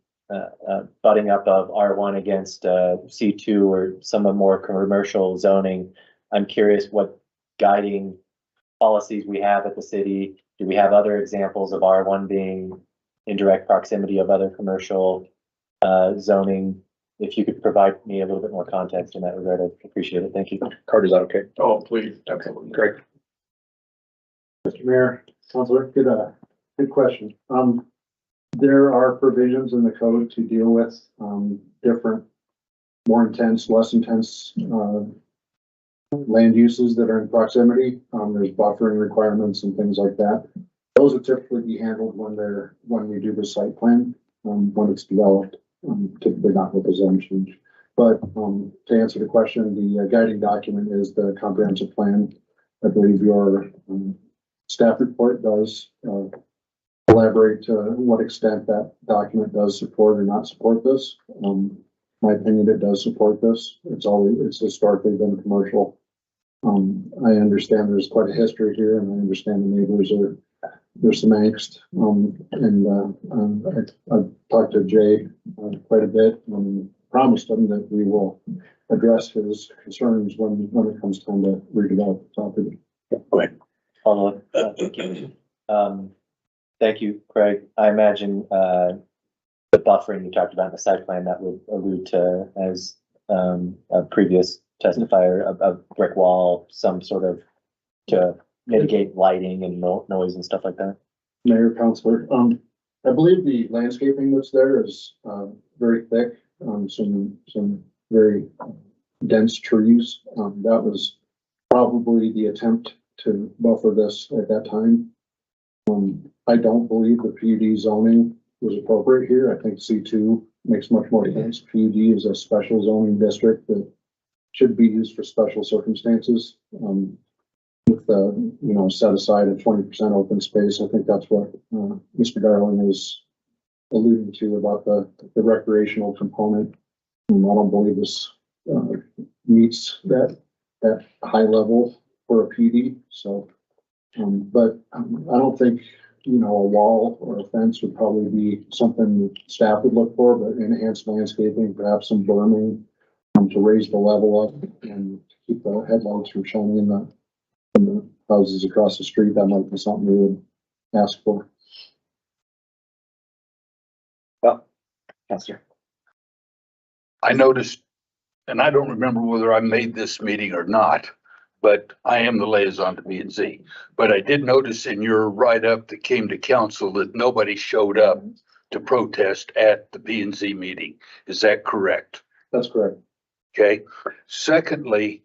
butting up of R1 against C2 or some of more commercial zoning. I'm curious what guiding policies we have at the city. Do we have other examples of R1 being in direct proximity of other commercial zoning? If you could provide me a little bit more context in that regard, I'd appreciate it. Thank you. Card, is that okay? Oh, please, absolutely. Greg. Mr. Mayor, Councilor, good question. There are provisions in the code to deal with, different, more intense, less intense, land uses that are in proximity. There's buffering requirements and things like that. Those would typically be handled when we do the site plan, when it's developed, typically not with the zone change. But, to answer the question, the guiding document is the comprehensive plan. I believe your, staff report does, elaborate to what extent that document does support or not support this. My opinion, it does support this. It's historically been commercial. I understand there's quite a history here, and I understand the neighbors there's some angst. I've talked to Jay quite a bit and promised him that we will address his concerns when it comes time to redevelop the property. Okay. Follow up. Thank you. Thank you, Craig. I imagine the buffering you talked about in the site plan that would allude to, as a previous testifier, a brick wall, some sort of to mitigate lighting and noise and stuff like that. Mayor, Councilor, I believe the landscaping that's there is very thick, some very dense trees. That was probably the attempt to buffer this at that time. I don't believe the PUD zoning was appropriate here. I think C2 makes much more sense. PUD is a special zoning district that should be used for special circumstances. With set aside a 20% open space. I think that's what Mr. Darling is alluding to about the recreational component. I don't believe this meets that high level for a PD. So, but I don't think a wall or a fence would probably be something that staff would look for, but enhanced landscaping, perhaps some berming, to raise the level up and keep the headlights from shining in the houses across the street. That might be something we would ask for. Casper. I noticed, and I don't remember whether I made this meeting or not, but I am the liaison to B and Z. But I did notice in your write-up that came to council that nobody showed up to protest at the P and Z meeting. Is that correct? That's correct. Okay. Secondly,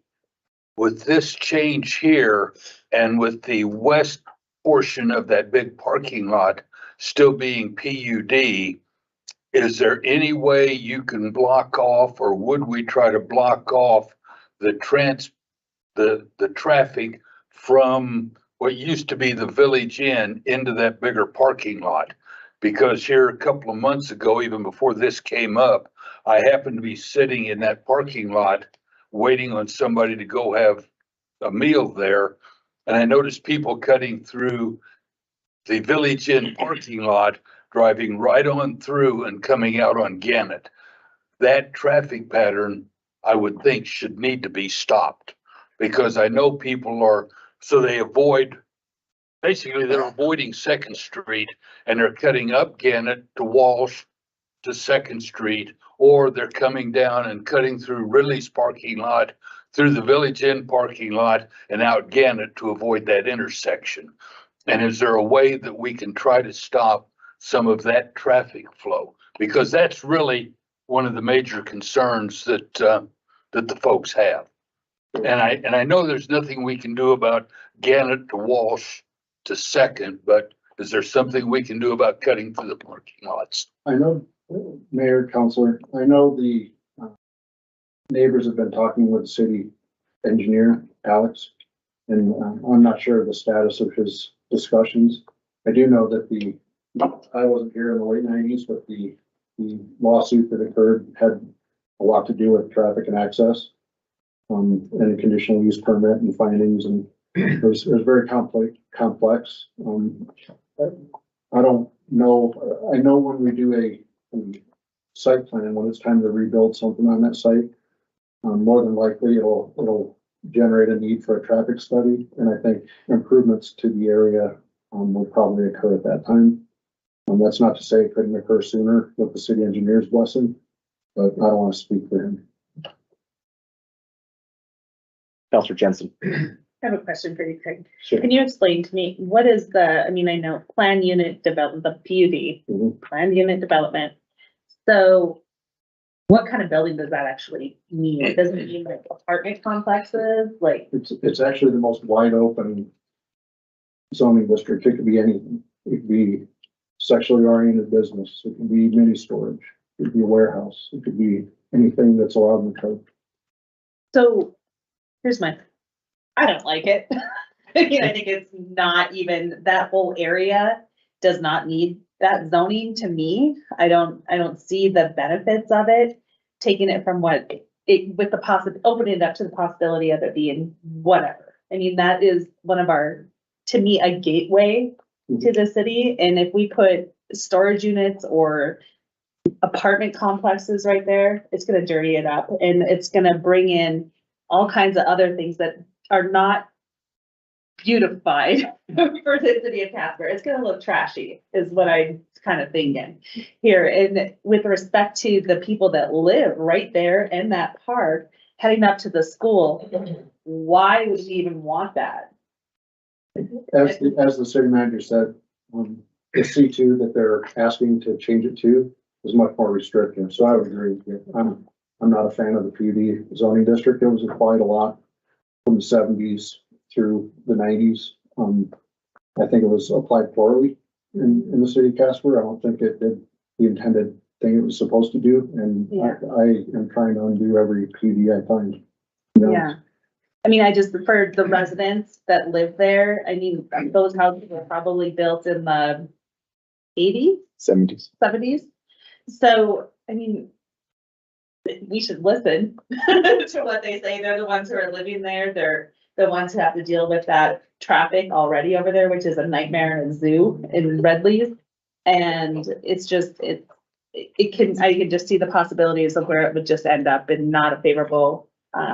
with this change here and with the west portion of that big parking lot still being PUD, is there any way you can block off, or would we try to block off the traffic from what used to be the Village Inn into that bigger parking lot? Because here a couple of months ago, even before this came up, I happened to be sitting in that parking lot waiting on somebody to go have a meal there. And I noticed people cutting through the Village Inn parking lot, driving right on through and coming out on Gannett. That traffic pattern, I would think, should need to be stopped, because I know people are, so they avoid, basically they're avoiding Second Street and they're cutting up Gannett to Walsh to Second Street, or they're coming down and cutting through Ridley's parking lot, through the Village Inn parking lot and out Gannett to avoid that intersection. And is there a way that we can try to stop some of that traffic flow? Because that's really one of the major concerns that the folks have. And I know there's nothing we can do about Gannett to Walsh to Second, but is there something we can do about cutting through the parking lots? I know, Mayor, Councilor, I know the neighbors have been talking with the city engineer, Alex, and I'm not sure of the status of his discussions. I do know that I wasn't here in the late 90s, but the lawsuit that occurred had a lot to do with traffic and access, and a conditional use permit and findings, and it was very complex. I don't know. I know when we do a site plan, when it's time to rebuild something on that site, more than likely it'll generate a need for a traffic study, and I think improvements to the area will probably occur at that time. That's not to say it couldn't occur sooner with the city engineer's blessing, but I don't want to speak for him. Councilor Jensen. I have a question for you, Craig. Sure. Can you explain to me, what is I know plan unit development, the PUD, Mhm. planned unit development. So what kind of building does that actually mean? Does it mean like apartment complexes, like? It's actually the most wide open zoning district. It could be anything. It could be sexually oriented business. It could be mini storage. It could be a warehouse. It could be anything that's allowed in the code. So here's I don't like it. I think it's not even, that whole area does not need that zoning to me. I don't see the benefits of it, taking it from with the opening it up to the possibility of it being whatever. I mean, that is one of to me, a gateway to the city. And if we put storage units or apartment complexes right there, it's gonna dirty it up, and it's gonna bring in all kinds of other things that are not beautified for the city of Casper. It's gonna look trashy, is what I'm kind of thinking here. And with respect to the people that live right there in that park, heading up to the school, why would we even want that? As the city manager said, the C2 that they're asking to change it to is much more restrictive. So I would agree with you. I'm not a fan of the PUD zoning district. It was applied a lot from the 70s through the 90s. I think it was applied poorly in the city of Casper. I don't think it did the intended thing it was supposed to do. And Yeah. I am trying to undo every PUD I find. Yeah. I mean, I just, for the residents that live there, I mean, those houses were probably built in the 80s, 70s. So, I mean, we should listen to what they say. They're the ones who are living there. They're the ones who have to deal with that traffic already over there, which is a nightmare and a zoo in Redleys. And it's I can just see the possibilities of where it would just end up in not a favorable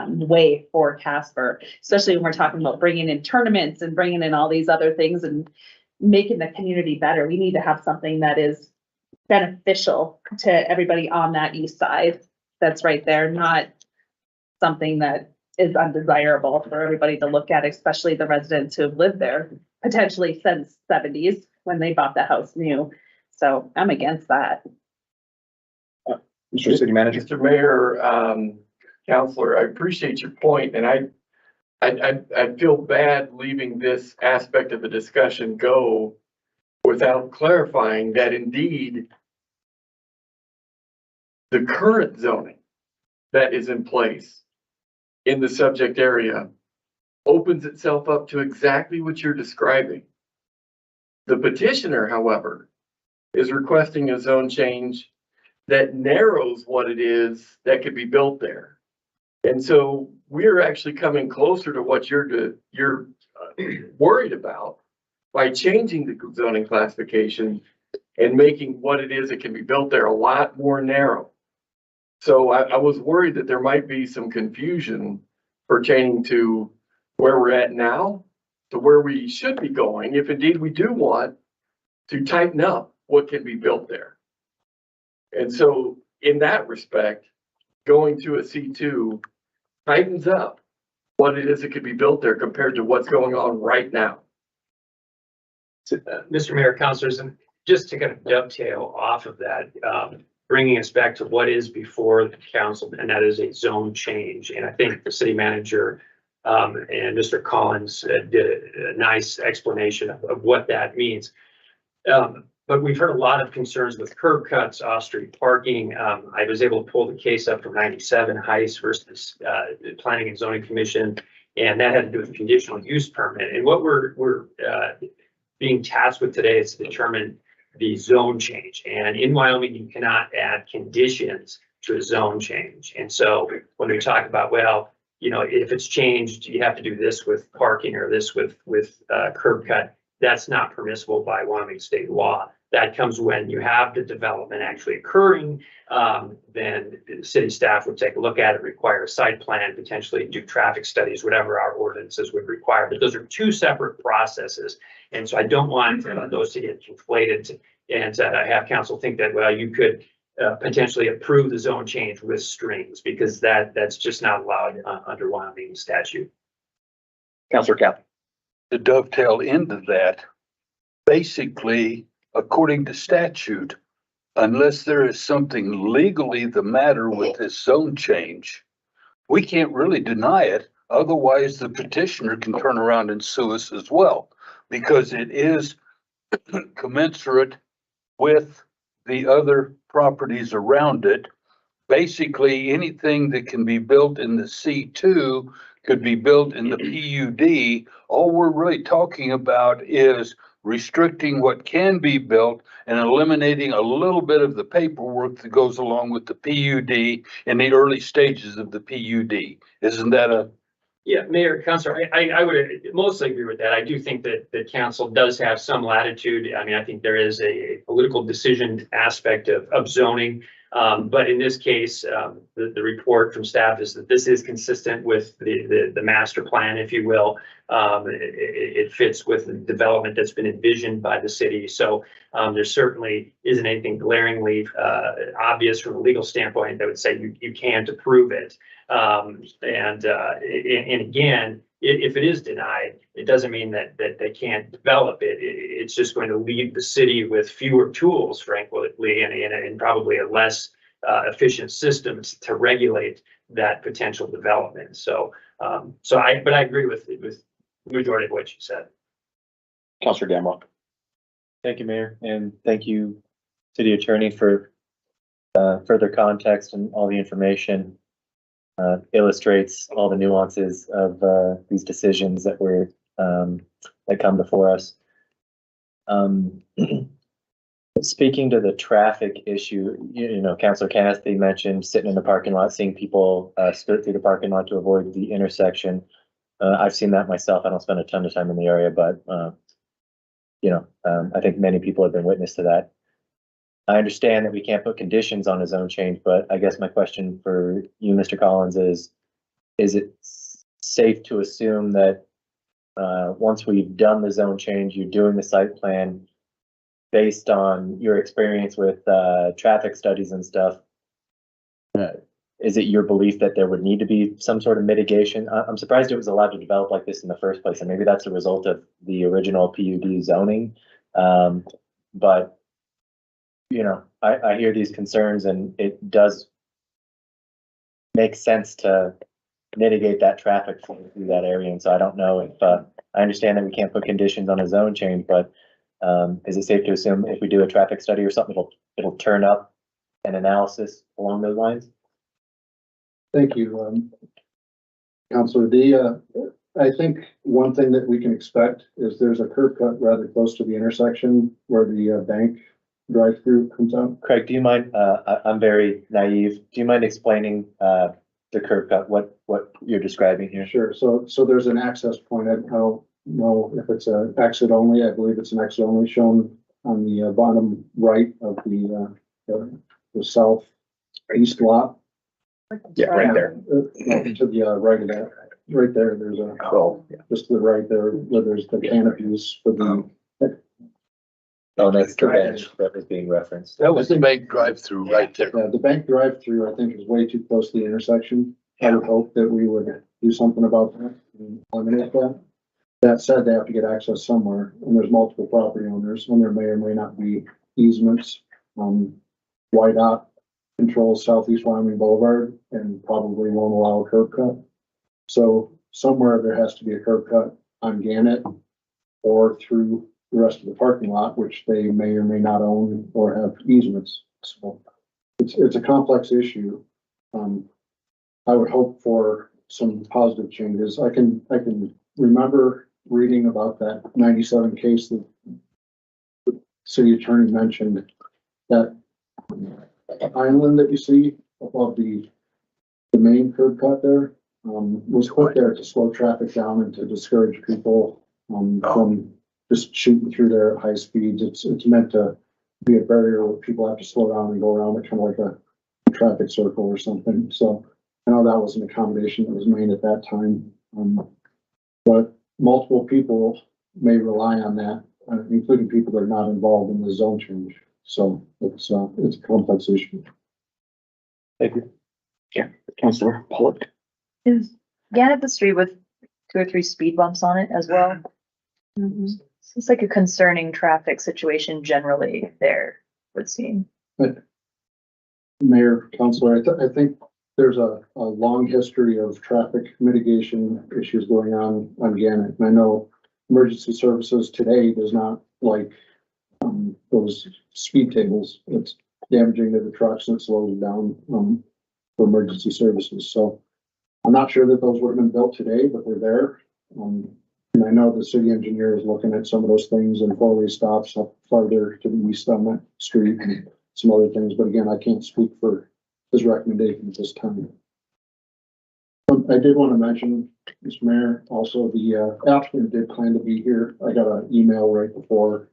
way for Casper, especially when we're talking about bringing in tournaments and bringing in all these other things and making the community better. We need to have something that is beneficial to everybody on that east side that's right there, not something that is undesirable for everybody to look at, especially the residents who have lived there potentially since '70s when they bought the house new. So I'm against that. Mr. City Manager. Mr. Mayor, Counselor, I appreciate your point, and I feel bad leaving this aspect of the discussion go without clarifying that indeed the current zoning that is in place in the subject area opens itself up to exactly what you're describing. The petitioner, however, is requesting a zone change that narrows what it is that could be built there. And so we're actually coming closer to what you're worried about by changing the zoning classification and making what it is that can be built there a lot more narrow. So I was worried that there might be some confusion pertaining to where we're at now to where we should be going, if indeed we do want to tighten up what can be built there. And so in that respect, going to a C2 tightens up what it is that could be built there compared to what's going on right now. Mr. Mayor, councilors, and just to kind of dovetail off of that, bringing us back to what is before the council, and that is a zone change. And I think the city manager and Mr. Collins did a nice explanation of what that means. But we've heard a lot of concerns with curb cuts, off-street parking. I was able to pull the case up from 97 Heiss versus Planning and Zoning Commission, and that had to do with conditional use permit. And what we're being tasked with today is to determine the zone change. And in Wyoming, you cannot add conditions to a zone change. And so when we talk about, well, you know, if it's changed, you have to do this with parking or this with curb cut. That's not permissible by Wyoming state law. That comes when you have the development actually occurring. Then the city staff would take a look at it, require a site plan, potentially do traffic studies, whatever our ordinances would require. But those are two separate processes. And so I don't want those to get conflated and have council think that, well, you could potentially approve the zone change with strings, because that's just not allowed under Wyoming statute. Councilor Cap. To dovetail into that, basically, according to statute, unless there is something legally the matter with this zone change, we can't really deny it. Otherwise, the petitioner can turn around and sue us as well, because it is commensurate with the other properties around it. Basically, anything that can be built in the C2 could be built in the PUD. All we're really talking about is restricting what can be built and eliminating a little bit of the paperwork that goes along with the PUD in the early stages of the PUD. Isn't that a? Yeah, Mayor, Councilor, I would mostly agree with that. I do think that the council does have some latitude. I mean, I think there is a political decision aspect of zoning. But in this case, the report from staff is that this is consistent with the master plan, if you will. It fits with the development that's been envisioned by the city. So there certainly isn't anything glaringly obvious from a legal standpoint that would say you can't approve it. And again, if it is denied, it doesn't mean that they can't develop it. It's just going to leave the city with fewer tools, frankly, and probably a less efficient system to regulate that potential development. So, but I agree with the majority of what you said. Councilor Damrock. Thank you, Mayor, and thank you, City Attorney, for further context and all the information. Illustrates all the nuances of these decisions that that come before us. Speaking to the traffic issue, you know, Councilor Cathy mentioned sitting in the parking lot, seeing people skirt through the parking lot to avoid the intersection. I've seen that myself. I don't spend a ton of time in the area, but you know, I think many people have been witness to that. I understand that we can't put conditions on a zone change, but I guess my question for you, Mr. Collins, is it safe to assume that once we've done the zone change, you're doing the site plan based on your experience with traffic studies and stuff? Is it your belief that there would need to be some sort of mitigation? I'm surprised it was allowed to develop like this in the first place, and maybe that's a result of the original PUD zoning. But you know, I hear these concerns, and it does make sense to mitigate that traffic flow through that area. And so I don't know if I understand that we can't put conditions on a zone change, but is it safe to assume if we do a traffic study or something, it'll turn up an analysis along those lines? Thank you, Counselor. I think one thing that we can expect is there's a curb cut rather close to the intersection where the bank drive-through comes out. Craig, do you mind, I'm very naive. Do you mind explaining the curb cut, what you're describing here? Sure. So there's an access point. I don't know if it's an exit only. I believe it's an exit only shown on the bottom right of the southeast lot. Yeah, right there. To the right of that, right there, there's a, just to the right there, where there's the canopies for the. Oh, that's the bench that was being referenced. That was the bank drive-through right there. Yeah, the bank drive-through, I think, is way too close to the intersection. I would hope that we would do something about that and eliminate that. That said, they have to get access somewhere, and there's multiple property owners, and there may or may not be easements. YDOT controls Southeast Wyoming Boulevard and probably won't allow a curb cut. So somewhere there has to be a curb cut on Gannett or through the rest of the parking lot, which they may or may not own or have easements. So it's a complex issue. I would hope for some positive changes. I can remember reading about that 97 case that the city attorney mentioned, that island that you see above the main curb cut there, was put there to slow traffic down and to discourage people from just shooting through there at high speeds. It's meant to be a barrier where people have to slow down and go around it, kind of like a traffic circle or something. So I know that was an accommodation that was made at that time. But multiple people may rely on that, including people that are not involved in the zone change. So it's a complex issue. Thank you. Yeah, Councilor Pollock. Is Gannett the street with 2 or 3 speed bumps on it as well? It's like a concerning traffic situation generally there, would seem. Mayor, Councilor, I think there's a long history of traffic mitigation issues going on Gannett. And I know emergency services today does not like those speed tables. It's damaging to the trucks and it slows them down for emergency services. So I'm not sure that those would have been built today, but they're there. And I know the city engineer is looking at some of those things and 4-way stops up farther to the east on that street and some other things. But again, I can't speak for his recommendation at this time. I did want to mention, Mr. Mayor, also the applicant did plan to be here. I got an email right before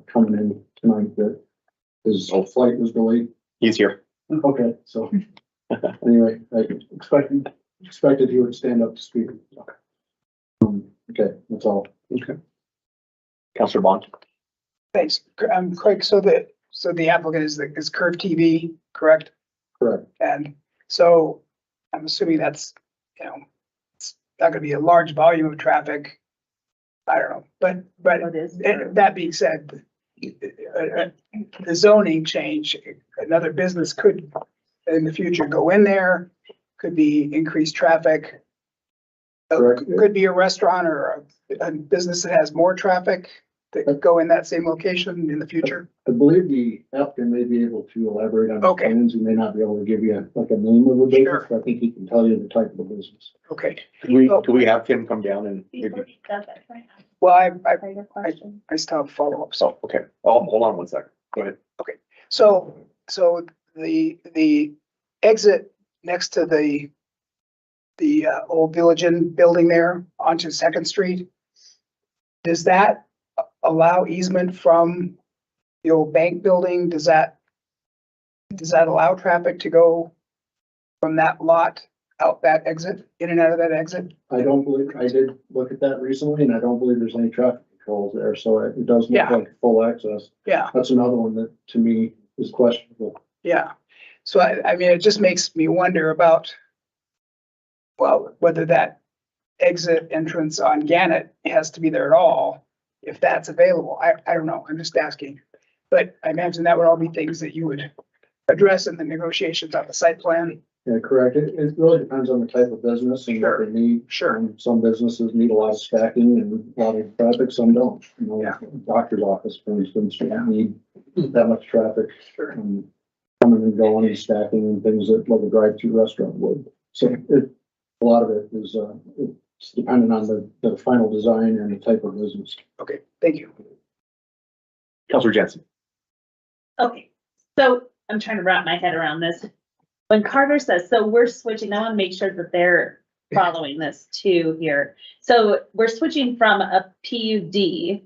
coming in tonight that his flight was delayed. He's here. Okay, so anyway, I expected he would stand up to speak. Okay, that's all. Okay. Councilor Bond. Thanks. Craig, so the applicant is Curve TV, correct? Correct. And so I'm assuming that's, it's not gonna be a large volume of traffic. I don't know, but that being said, the zoning change, another business could in the future go in there, could be increased traffic. Could be a restaurant or a business that has more traffic that could go in that same location in the future. I believe the applicant may be able to elaborate on the plans. He may not be able to give you like a name of a business, but I think he can tell you the type of the business. Okay. Do we have him come down and maybe? Well, I still have follow-up. So, okay. Oh, hold on one second. Go ahead. Okay. So the exit next to the old Village Inn building there onto 2nd Street, does that allow easement from the old bank building? Does that does that allow traffic to go from that lot out that exit, in and out of that exit? I don't believe, I did look at that recently and I don't believe there's any traffic controls there, so it does look Yeah. like full access. Yeah, That's another one that to me is questionable. yeah. So I mean, it just makes me wonder about, well, whether that exit entrance on Gannett has to be there at all, if that's available. I don't know. I'm just asking. But I imagine that would all be things that you would address in the negotiations on the site plan. Yeah, correct. It really depends on the type of business and what they need. Sure. Some businesses need a lot of stacking and a lot of traffic, some don't. You know, Yeah. doctor's office, for instance, you don't need that much traffic. Sure. Coming and going and stacking and things that like a drive-through restaurant would. So a lot of it is, it's dependent on the final design and the type of business. Okay, thank you. Counselor Jensen. Okay, so I'm trying to wrap my head around this. When Carter says, so we're switching, I want to make sure that they're following this too here. So we're switching from a PUD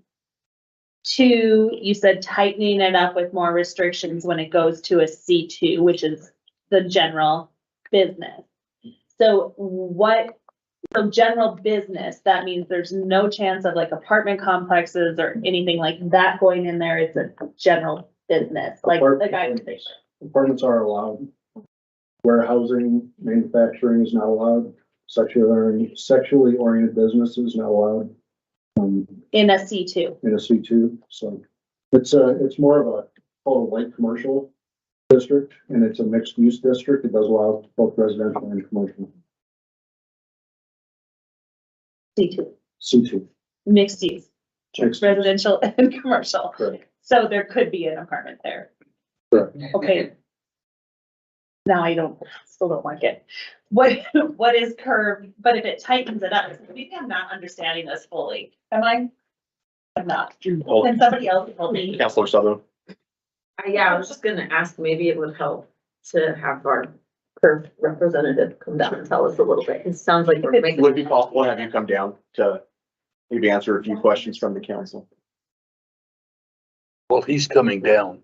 to, you said tightening it up with more restrictions when it goes to a C2, which is the general business. So so general business, that means there's no chance of like apartment complexes or anything like that going in there. It's a general business, like the guy was saying. Apartments are allowed. Warehousing, manufacturing is not allowed. Sexually oriented business is not allowed. In a C2. In a C2, so it's more of a total light commercial district, and it's a mixed use district. It does allow both residential and commercial. C2, C2. mixed use, Mixed use. residential and commercial. Correct. So there could be an apartment there. Correct. Okay. Now I still don't like it. What is curved, but if it tightens it up, maybe I'm not understanding this fully. Am I? I'm not. Can somebody else help me? Counselor Sutherland. Yeah, I was just gonna ask, maybe it would help to have our curve representative come down and tell us a little bit. It sounds like we're making. Would it be possible to have you come down to maybe answer a few questions from the council? Well, he's coming down.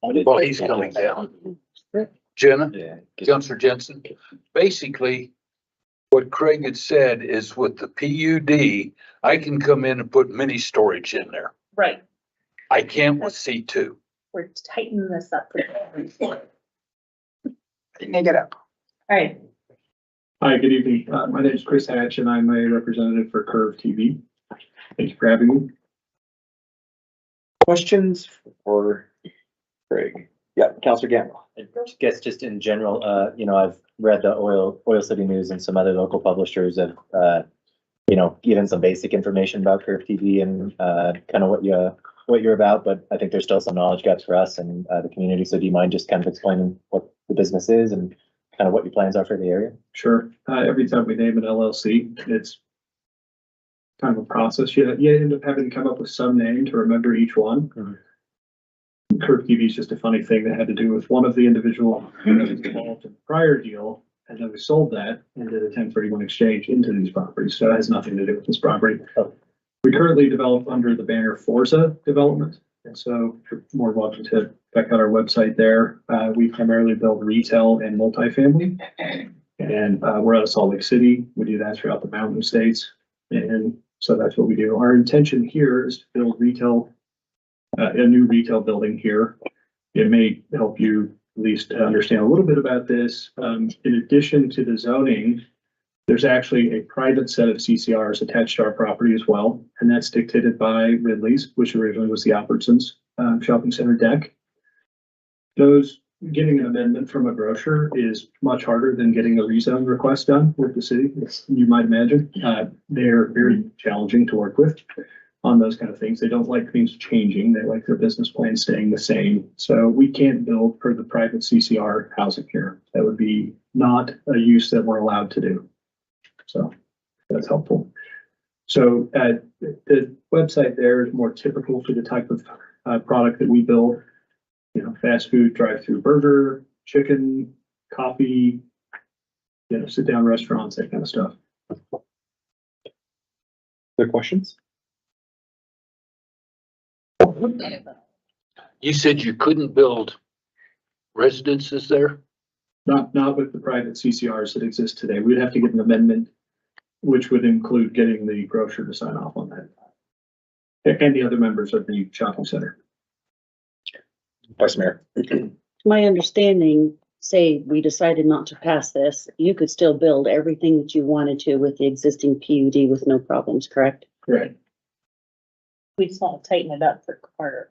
Well, he's coming down. Jenna, Counselor Jensen, basically, what Craig had said is with the PUD, I can come in and put mini storage in there. Right, I can't with C2. we're tightening this up. Make it up. All right, Hi, good evening. My name is Chris Hatch and I'm a representative for Curve TV. Thank you for having me. Questions for Craig? Yeah, Counselor Gamble. I guess just in general, I've read the Oil City News and some other local publishers have, given some basic information about Curve TV and, kind of what you're about, but I think there's still some knowledge gaps for us and, the community. So do you mind just kind of explaining what the business is and kind of what your plans are for the area? Sure. Every time we name an LLC, it's kind of a process. You end up having to come up with some name to remember each one. Mhm. Curve TV is just a funny thing that had to do with one of the individual involved in the prior deal. And then we sold that and did a 1031 exchange into these properties. So it has nothing to do with this property. Oh. We currently develop under the banner Forza Development. And so if you're more welcome to check out our website there. We primarily build retail and multifamily. And we're out of Salt Lake City. We do that throughout the mountain states. And so that's what we do. Our intention here is to build a new retail building here. It may help you at least understand a little bit about this. In addition to the zoning, there's actually a private set of CCRs attached to our property as well. And that's dictated by Ridley's, which originally was the Albertsons shopping center deck. Getting an amendment from a grocer is much harder than getting a rezone request done with the city, as you might imagine. They're very challenging to work with on those kind of things. They don't like things changing. They like their business plan staying the same. So we can't build per the private CCR housing here. That would be not a use that we're allowed to do. So that's helpful. So the website there is more typical for the type of product that we build. Fast food, drive-through burger, chicken, coffee, sit-down restaurants, that kind of stuff. Other questions? You said you couldn't build residences there? Not with the private CCRs that exist today. We'd have to get an amendment, which would include getting the grocer to sign off on that. And the other members of the shopping center. Vice Mayor. My understanding, say we decided not to pass this, you could still build everything that you wanted to with the existing PUD with no problems, correct? Right. We just want to tighten it up for Carter.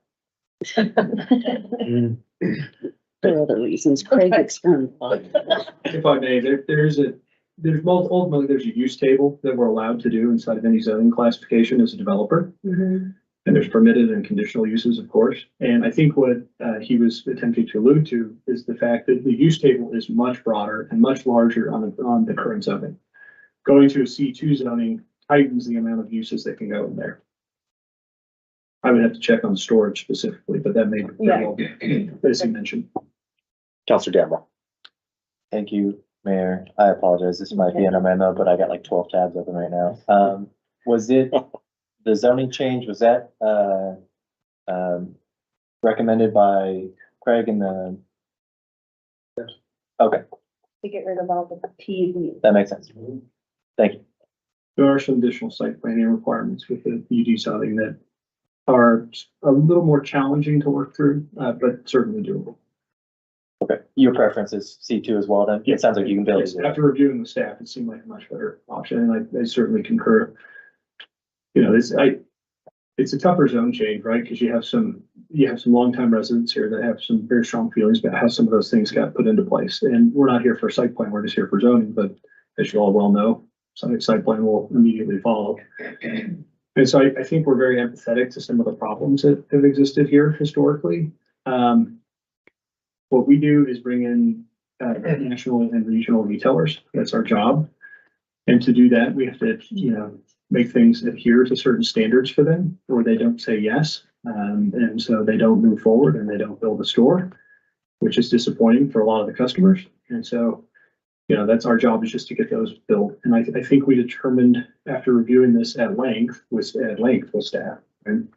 For other reasons, Craig explained. If I may, ultimately, there's a use table that we're allowed to do inside of any zoning classification as a developer. And there's permitted and conditional uses, of course. And I think what he was attempting to allude to is the fact that the use table is much broader and much larger on the current zoning. Going to a C2 zoning tightens the amount of uses that can go in there. I would have to check on storage specifically, but that may very well be, as you mentioned. Counselor Gamble. Thank you, Mayor. I apologize. This might be in a memo, but I got like 12 tabs open right now. Was it the zoning change? Was that recommended by Craig and the? Okay, To get rid of all the PUD. that makes sense. Thank you. There are some additional site planning requirements with the PUD zoning that are a little more challenging to work through, but certainly doable. Okay, your preference is C2 as well then? It sounds like you can build Yes, it. after reviewing the staff, it seemed like a much better option, and I certainly concur. You know, it's a tougher zone change, right? Because you have some longtime residents here that have some very strong feelings about how some of those things got put into place. And we're not here for site plan, we're just here for zoning, but as you all well know, site plan will immediately follow. And so I think we're very empathetic to some of the problems that have existed here historically. What we do is bring in national and regional retailers. That's our job. And to do that, we have to, make things adhere to certain standards for them, or they don't say yes. And so they don't move forward and they don't build a store, which is disappointing for a lot of the customers. And so, that's our job, is just to get those built. And I think we determined after reviewing this at length with staff, and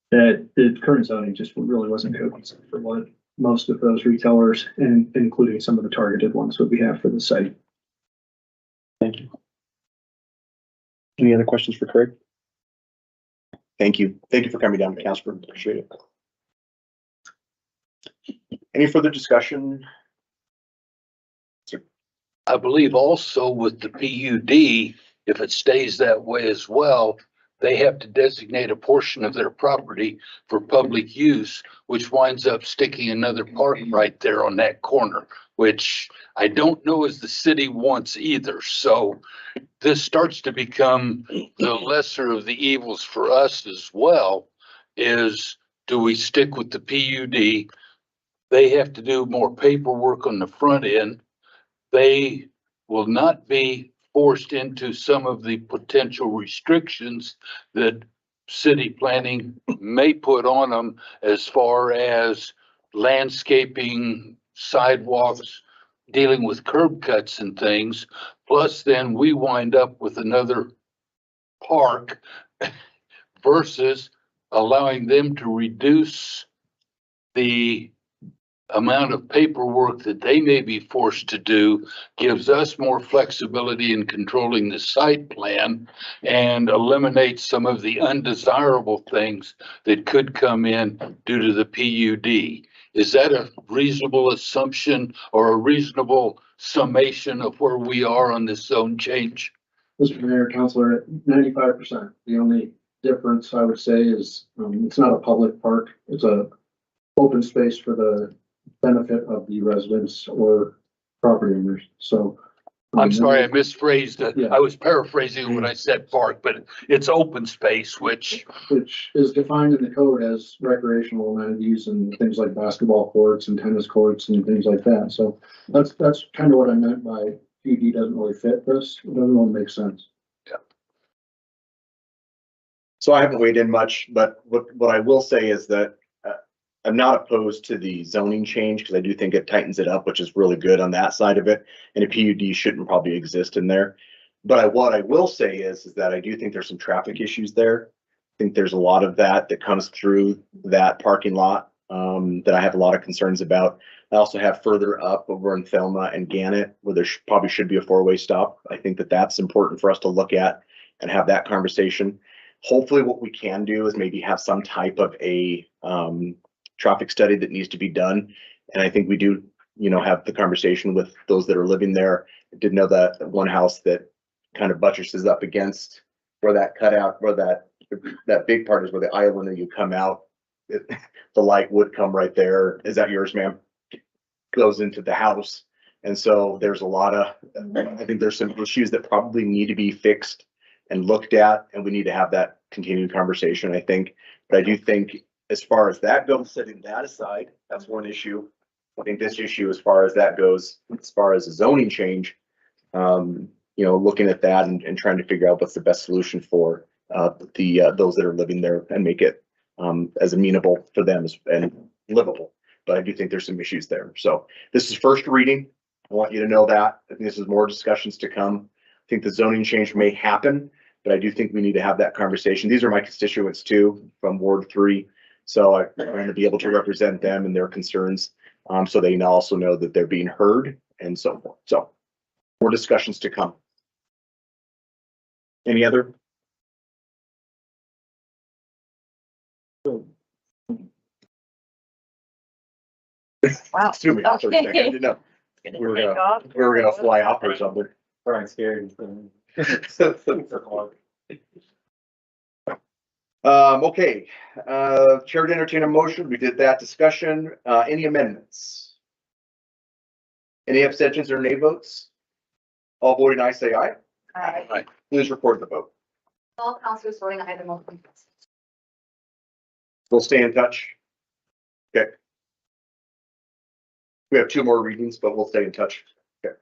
that the current zoning just really wasn't cohesive for what most of those retailers, and including some of the targeted ones that we have for the site. Thank you. Any other questions for Craig? Thank you. Thank you for coming down to Casper. Appreciate it. Any further discussion? I believe also with the PUD, if it stays that way as well, they have to designate a portion of their property for public use, which winds up sticking another park right there on that corner, which I don't know as the city wants either. So this starts to become the lesser of the evils for us as well. Is, do we stick with the PUD? They have to do more paperwork on the front end. They will not be forced into some of the potential restrictions that city planning may put on them as far as landscaping, sidewalks, dealing with curb cuts and things. Plus then we wind up with another park versus allowing them to reduce the amount of paperwork that they may be forced to do, gives us more flexibility in controlling the site plan and eliminates some of the undesirable things that could come in due to the PUD. Is that a reasonable assumption or a reasonable summation of where we are on this zone change? Mr. Mayor, Councilor, 95%. The only difference I would say is it's not a public park. It's a open space for the benefit of the residents or property owners. So I'm sorry, I misphrased it. Yeah. I was paraphrasing when I said park, but it's open space, which is defined in the code as recreational amenities and things like basketball courts and tennis courts and things like that. So that's kind of what I meant by PUD doesn't really fit this. It doesn't really make sense. So I haven't weighed in much, but what I will say is that I'm not opposed to the zoning change because I do think it tightens it up, which is really good on that side of it. And a PUD shouldn't probably exist in there. But what I will say is that I do think there's some traffic issues there. I think there's a lot of that comes through that parking lot that I have a lot of concerns about. I also have further up over in Thelma and Gannett, where there probably should be a four-way stop. I think that that's important for us to look at and have that conversation. Hopefully what we can do is maybe have some type of a traffic study that needs to be done. And I think we do, have the conversation with those that are living there. I did know that one house that kind of buttresses up against where that cutout, where that big part is, where the island that you come out, the light would come right there. Is that yours, ma'am? Goes into the house. And so there's a lot of, I think there's some issues that probably need to be fixed and looked at, and we need to have that continued conversation, I think. But I do think as far as that goes, setting that aside, that's one issue. I think this issue, as far as that goes, as far as a zoning change, looking at that and trying to figure out what's the best solution for those that are living there and make it as amenable for them and livable. But I do think there's some issues there. So this is first reading. I want you to know that. I think this is more discussions to come. I think the zoning change may happen, but I do think we need to have that conversation. These are my constituents too, from Ward 3. So I'm going to be able to represent them and their concerns, so they also know that they're being heard and so forth. So more discussions to come. Any other? Wow. Excuse me for a second. I didn't know. We were gonna fly off or something. I'm scared. Okay, chair to entertain a motion. We did that discussion. Any amendments? Any abstentions or nay votes? All voting aye, say aye. Aye. Please record the vote. All councilors voting aye, the motion passes. We'll stay in touch. Okay. We have 2 more readings, but we'll stay in touch. Okay.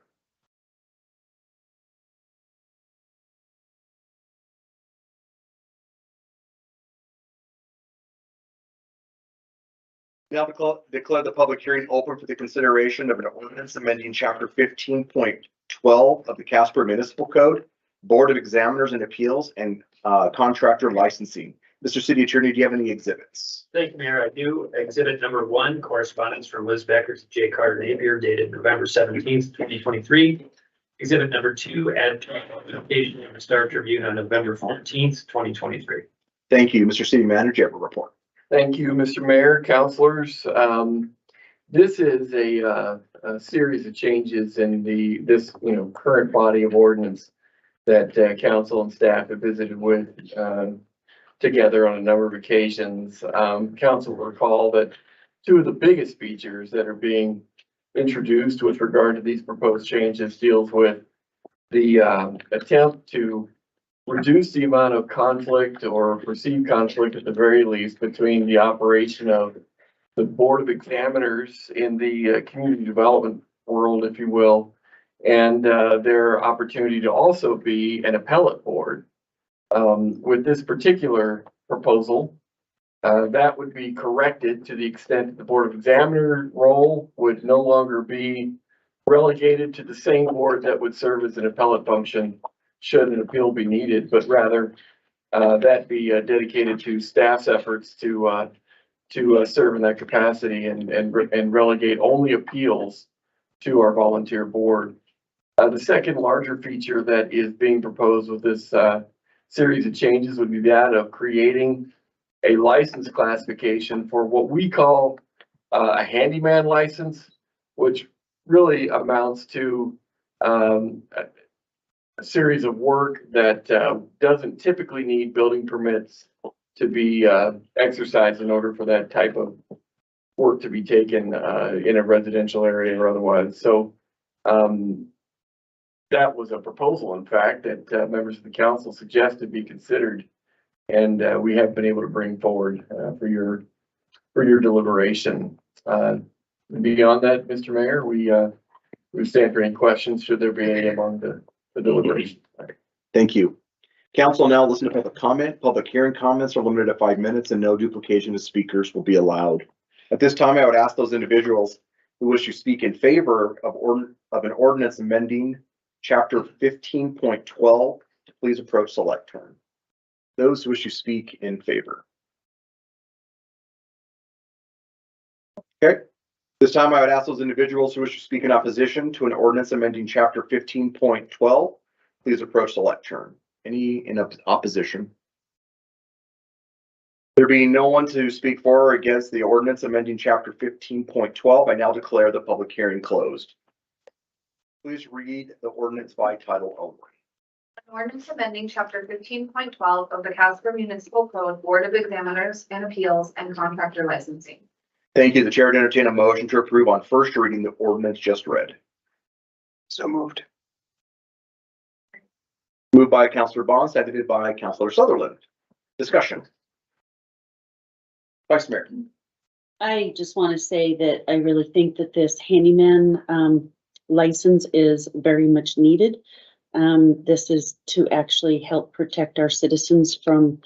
Now declare the public hearing open for the consideration of an ordinance amending chapter 15.12 of the Casper Municipal Code, Board of Examiners and Appeals, and contractor licensing. Mr. City Attorney, do you have any exhibits? Thank you, Mayor. I do. Exhibit number 1, correspondence from Liz Becker to J. Carter Napier dated November 17th, 2023. Exhibit number 2, add to application of the Star Tribune on November 14th, 2023. Thank you. Mr. City Manager, you have a report. Thank you, Mr. Mayor, councilors. This is a series of changes in this current body of ordinance that council and staff have visited with together on a number of occasions. Council will recall that 2 of the biggest features that are being introduced with regard to these proposed changes deals with the attempt to reduce the amount of conflict or perceived conflict at the very least between the operation of the Board of Examiners in the community development world, if you will, and their opportunity to also be an appellate board. With this particular proposal, that would be corrected to the extent that the Board of Examiner role would no longer be relegated to the same board that would serve as an appellate function should an appeal be needed, but rather that be dedicated to staff's efforts to serve in that capacity and relegate only appeals to our volunteer board. The second larger feature that is being proposed with this series of changes would be that of creating a license classification for what we call a handyman license, which really amounts to a series of work that doesn't typically need building permits to be exercised in order for that type of work to be taken in a residential area or otherwise. So that was a proposal, in fact, that members of the council suggested be considered, and we have been able to bring forward for your deliberation. Beyond that, Mr. Mayor, we stand for any questions should there be any among the deliberation. Thank you. Council now listen to public comment. Public hearing comments are limited to 5 minutes and no duplication of speakers will be allowed. At this time, I would ask those individuals who wish to speak in favor of an ordinance amending chapter 15.12 to please approach select turn. Those who wish to speak in favor. Okay, this time I would ask those individuals who wish to speak in opposition to an ordinance amending chapter 15.12, please approach the lectern. Any in opposition? There being no one to speak for or against the ordinance amending chapter 15.12, I now declare the public hearing closed. Please read the ordinance by title only. An ordinance amending chapter 15.12 of the Casper Municipal Code, Board of Examiners and Appeals and Contractor Licensing. Thank you. The chair would entertain a motion to approve on first reading the ordinance just read. So moved. Moved by Councilor Bond, seconded by Councilor Sutherland. Discussion. Vice Mayor. I just want to say that I really think that this handyman license is very much needed. This is to actually help protect our citizens from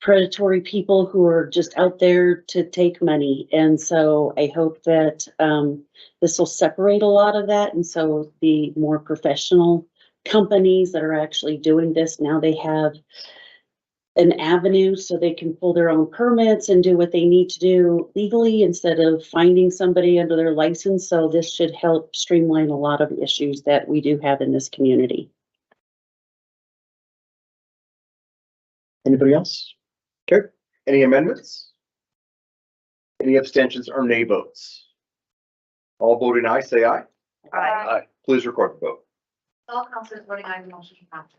predatory people who are just out there to take money. And so I hope that this will separate a lot of that. And so the more professional companies that are actually doing this, now they have an avenue so they can pull their own permits and do what they need to do legally instead of finding somebody under their license. So this should help streamline a lot of issues that we do have in this community. Anybody else? Okay. Any amendments? Any abstentions or nay votes? All voting aye, say aye. Aye. Please record the vote. All councilors voting aye, the motion passed.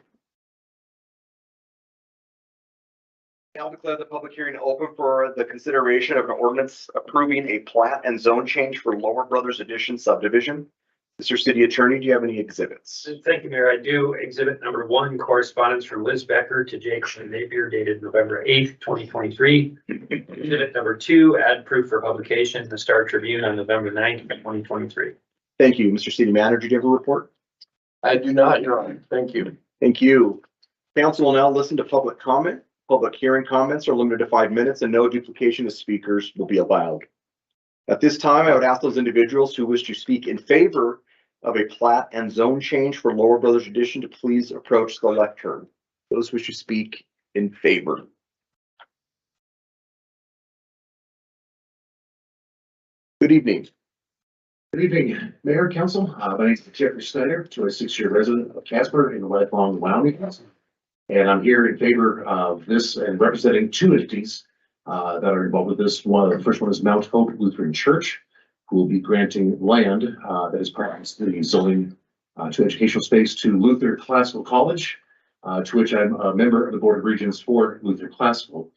Now declare the public hearing open for the consideration of an ordinance approving a plat and zone change for Lower Brothers Addition subdivision. Mr. City Attorney, do you have any exhibits? Thank you, Mayor. I do. Exhibit number 1, correspondence from Liz Becker to Jake Napier dated November 8th, 2023. Exhibit number 2, add proof for publication in the Star Tribune on November 9th, 2023. Thank you. Mr. City Manager, do you have a report? I do not, Your Honor. Thank you. Thank you. Council will now listen to public comment. Public hearing comments are limited to 5 minutes and no duplication of speakers will be allowed. At this time, I would ask those individuals who wish to speak in favor of a plat and zone change for Lower Brothers Addition to please approach the lectern. Those who wish to speak in favor. Good evening. Good evening, Mayor, Council. My name is Jeffrey Snyder, 26-year resident of Casper in lifelong Wyoming. And I'm here in favor of this and representing 2 entities that are involved with this. The first one is Mount Hope Lutheran Church, who will be granting land that is part of the zoning to educational space to Luther Classical College, to which I'm a member of the Board of Regents for Luther Classical.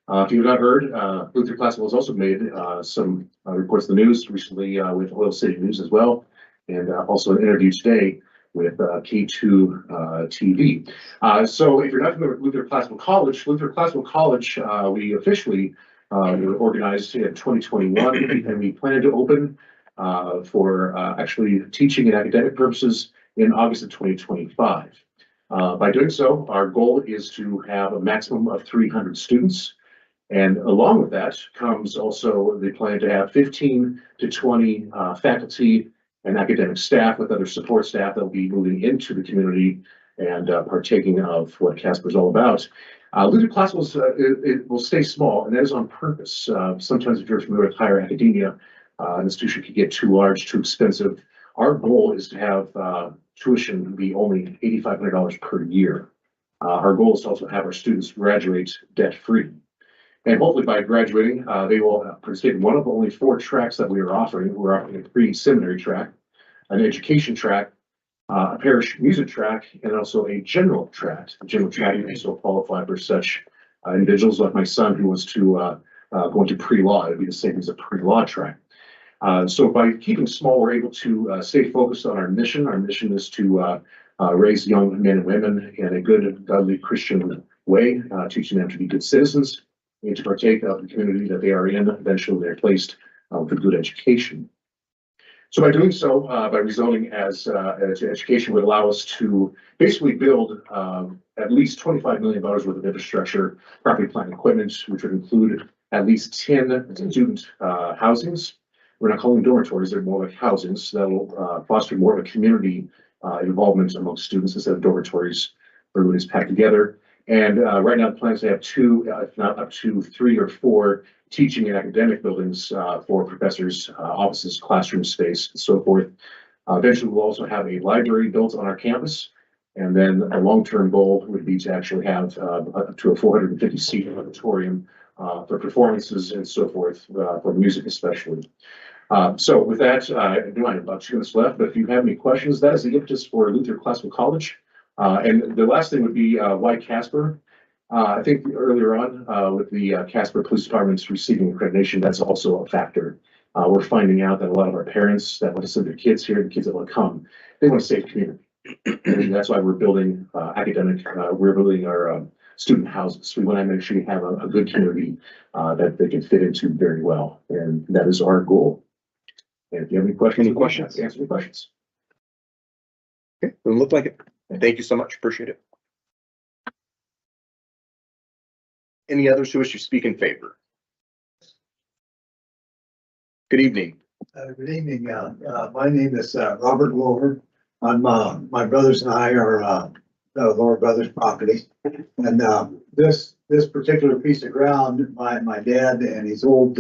If you have not heard, Luther Classical has also made some reports in the news recently with Oil City News as well, and also an interview today with K2 TV. So if you're not familiar with Luther Classical College, we officially were organized in 2021 and we plan to open for actually teaching and academic purposes in August of 2025. By doing so, our goal is to have a maximum of 300 students. And along with that comes also the plan to have 15 to 20 faculty and academic staff with other support staff that will be moving into the community and partaking of what Casper is all about. Luther Classical it will stay small, and that is on purpose. Sometimes if you're familiar with higher academia, an institution can get too large, too expensive. Our goal is to have tuition be only $8,500 per year. Our goal is to also have our students graduate debt-free. And hopefully by graduating, they will participate in one of only 4 tracks that we are offering. We're offering a pre-seminary track, an education track, a parish music track, and also a general track. The general track is also qualified for such individuals like my son who wants to go into pre-law. It would be the same as a pre-law track. So by keeping small, we're able to stay focused on our mission. Our mission is to raise young men and women in a good, godly Christian way, teaching them to be good citizens and to partake of the community that they are in. Eventually, they're placed with good education. So by doing so, by rezoning as education would allow us to basically build at least $25 million worth of infrastructure, property, plant, and equipment, which would include at least 10 student housings. We're not calling them dormitories, they're more like housings that will foster more of a community involvement among students instead of dormitories where everybody's packed together. And right now, the plans to have two, if not up to 3 or 4 teaching and academic buildings for professors, offices, classroom space, and so forth. Eventually, we'll also have a library built on our campus. And then a long-term goal would be to actually have up to a 450-seat auditorium for performances and so forth, for music especially. So with that, I have about 2 minutes left, but if you have any questions, that is the impetus for Luther Classical College. And the last thing would be why Casper? I think earlier on with the Casper Police Department's receiving accreditation, that's also a factor. We're finding out that a lot of our parents that want to send their kids here, the kids that want to come, they want a safe community. And that's why we're building we're building our student houses. We want to make sure you have a good community that they can fit into very well. And that is our goal. And if you have any questions, answer any questions. Okay, doesn't look like it. Thank you so much. Appreciate it. Any others who wish to speak in favor? Good evening. Good evening. My name is Robert Glover. I'm my brothers and I are Lower Brothers property. And this particular piece of ground, my dad and his old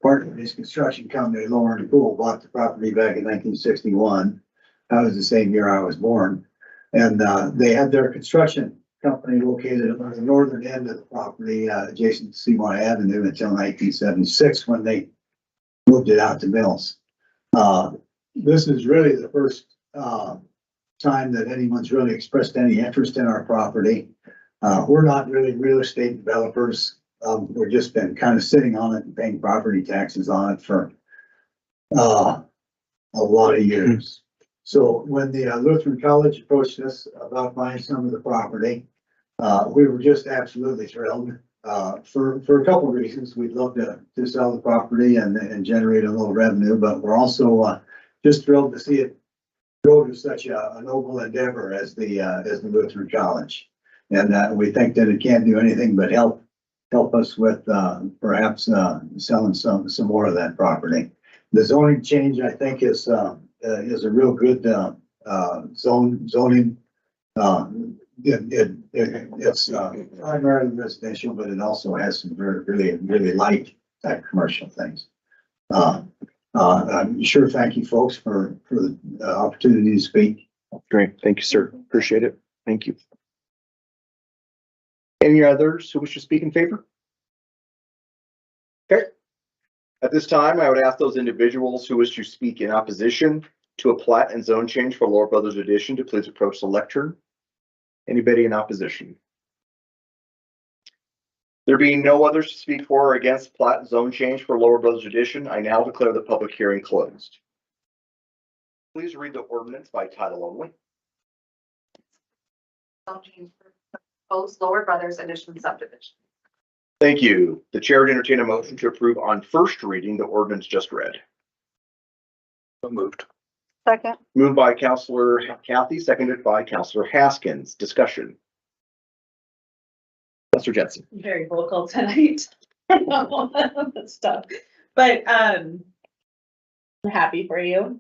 partner in his construction company, Lower and Pool, bought the property back in 1961. That was the same year I was born. And they had their construction company located on the northern end of the property, adjacent to Seymour Avenue until 1976 when they moved it out to Mills. This is really the first time that anyone's really expressed any interest in our property. We're not really real estate developers. We've just been kind of sitting on it and paying property taxes on it for a lot of years. So when the Lutheran College approached us about buying some of the property, we were just absolutely thrilled for a couple of reasons. We'd love to sell the property and generate a little revenue, but we're also just thrilled to see it go to such a noble endeavor as the Lutheran College. And we think that it can't do anything but help us with perhaps selling some more of that property. The zoning change, I think, is a real good zoning. It's primarily residential, but it also has some really light type commercial things. I'm sure. Thank you, folks, for the opportunity to speak. Great. Thank you, sir. Appreciate it. Thank you. Any others who wish to speak in favor? Okay. At this time, I would ask those individuals who wish to speak in opposition to a plat and zone change for Lower Brothers Addition to please approach the lectern. Anybody in opposition? There being no others to speak for or against plat and zone change for Lower Brothers Addition, I now declare the public hearing closed. Please read the ordinance by title only. Proposed Lower Brothers Addition subdivision. Thank you. The chair would entertain a motion to approve on first reading the ordinance just read. So moved. Second. Moved by Councilor Kathy, seconded by Councilor Haskins. Discussion. Councilor Jensen. Very vocal tonight. Stuff. But I'm happy for you,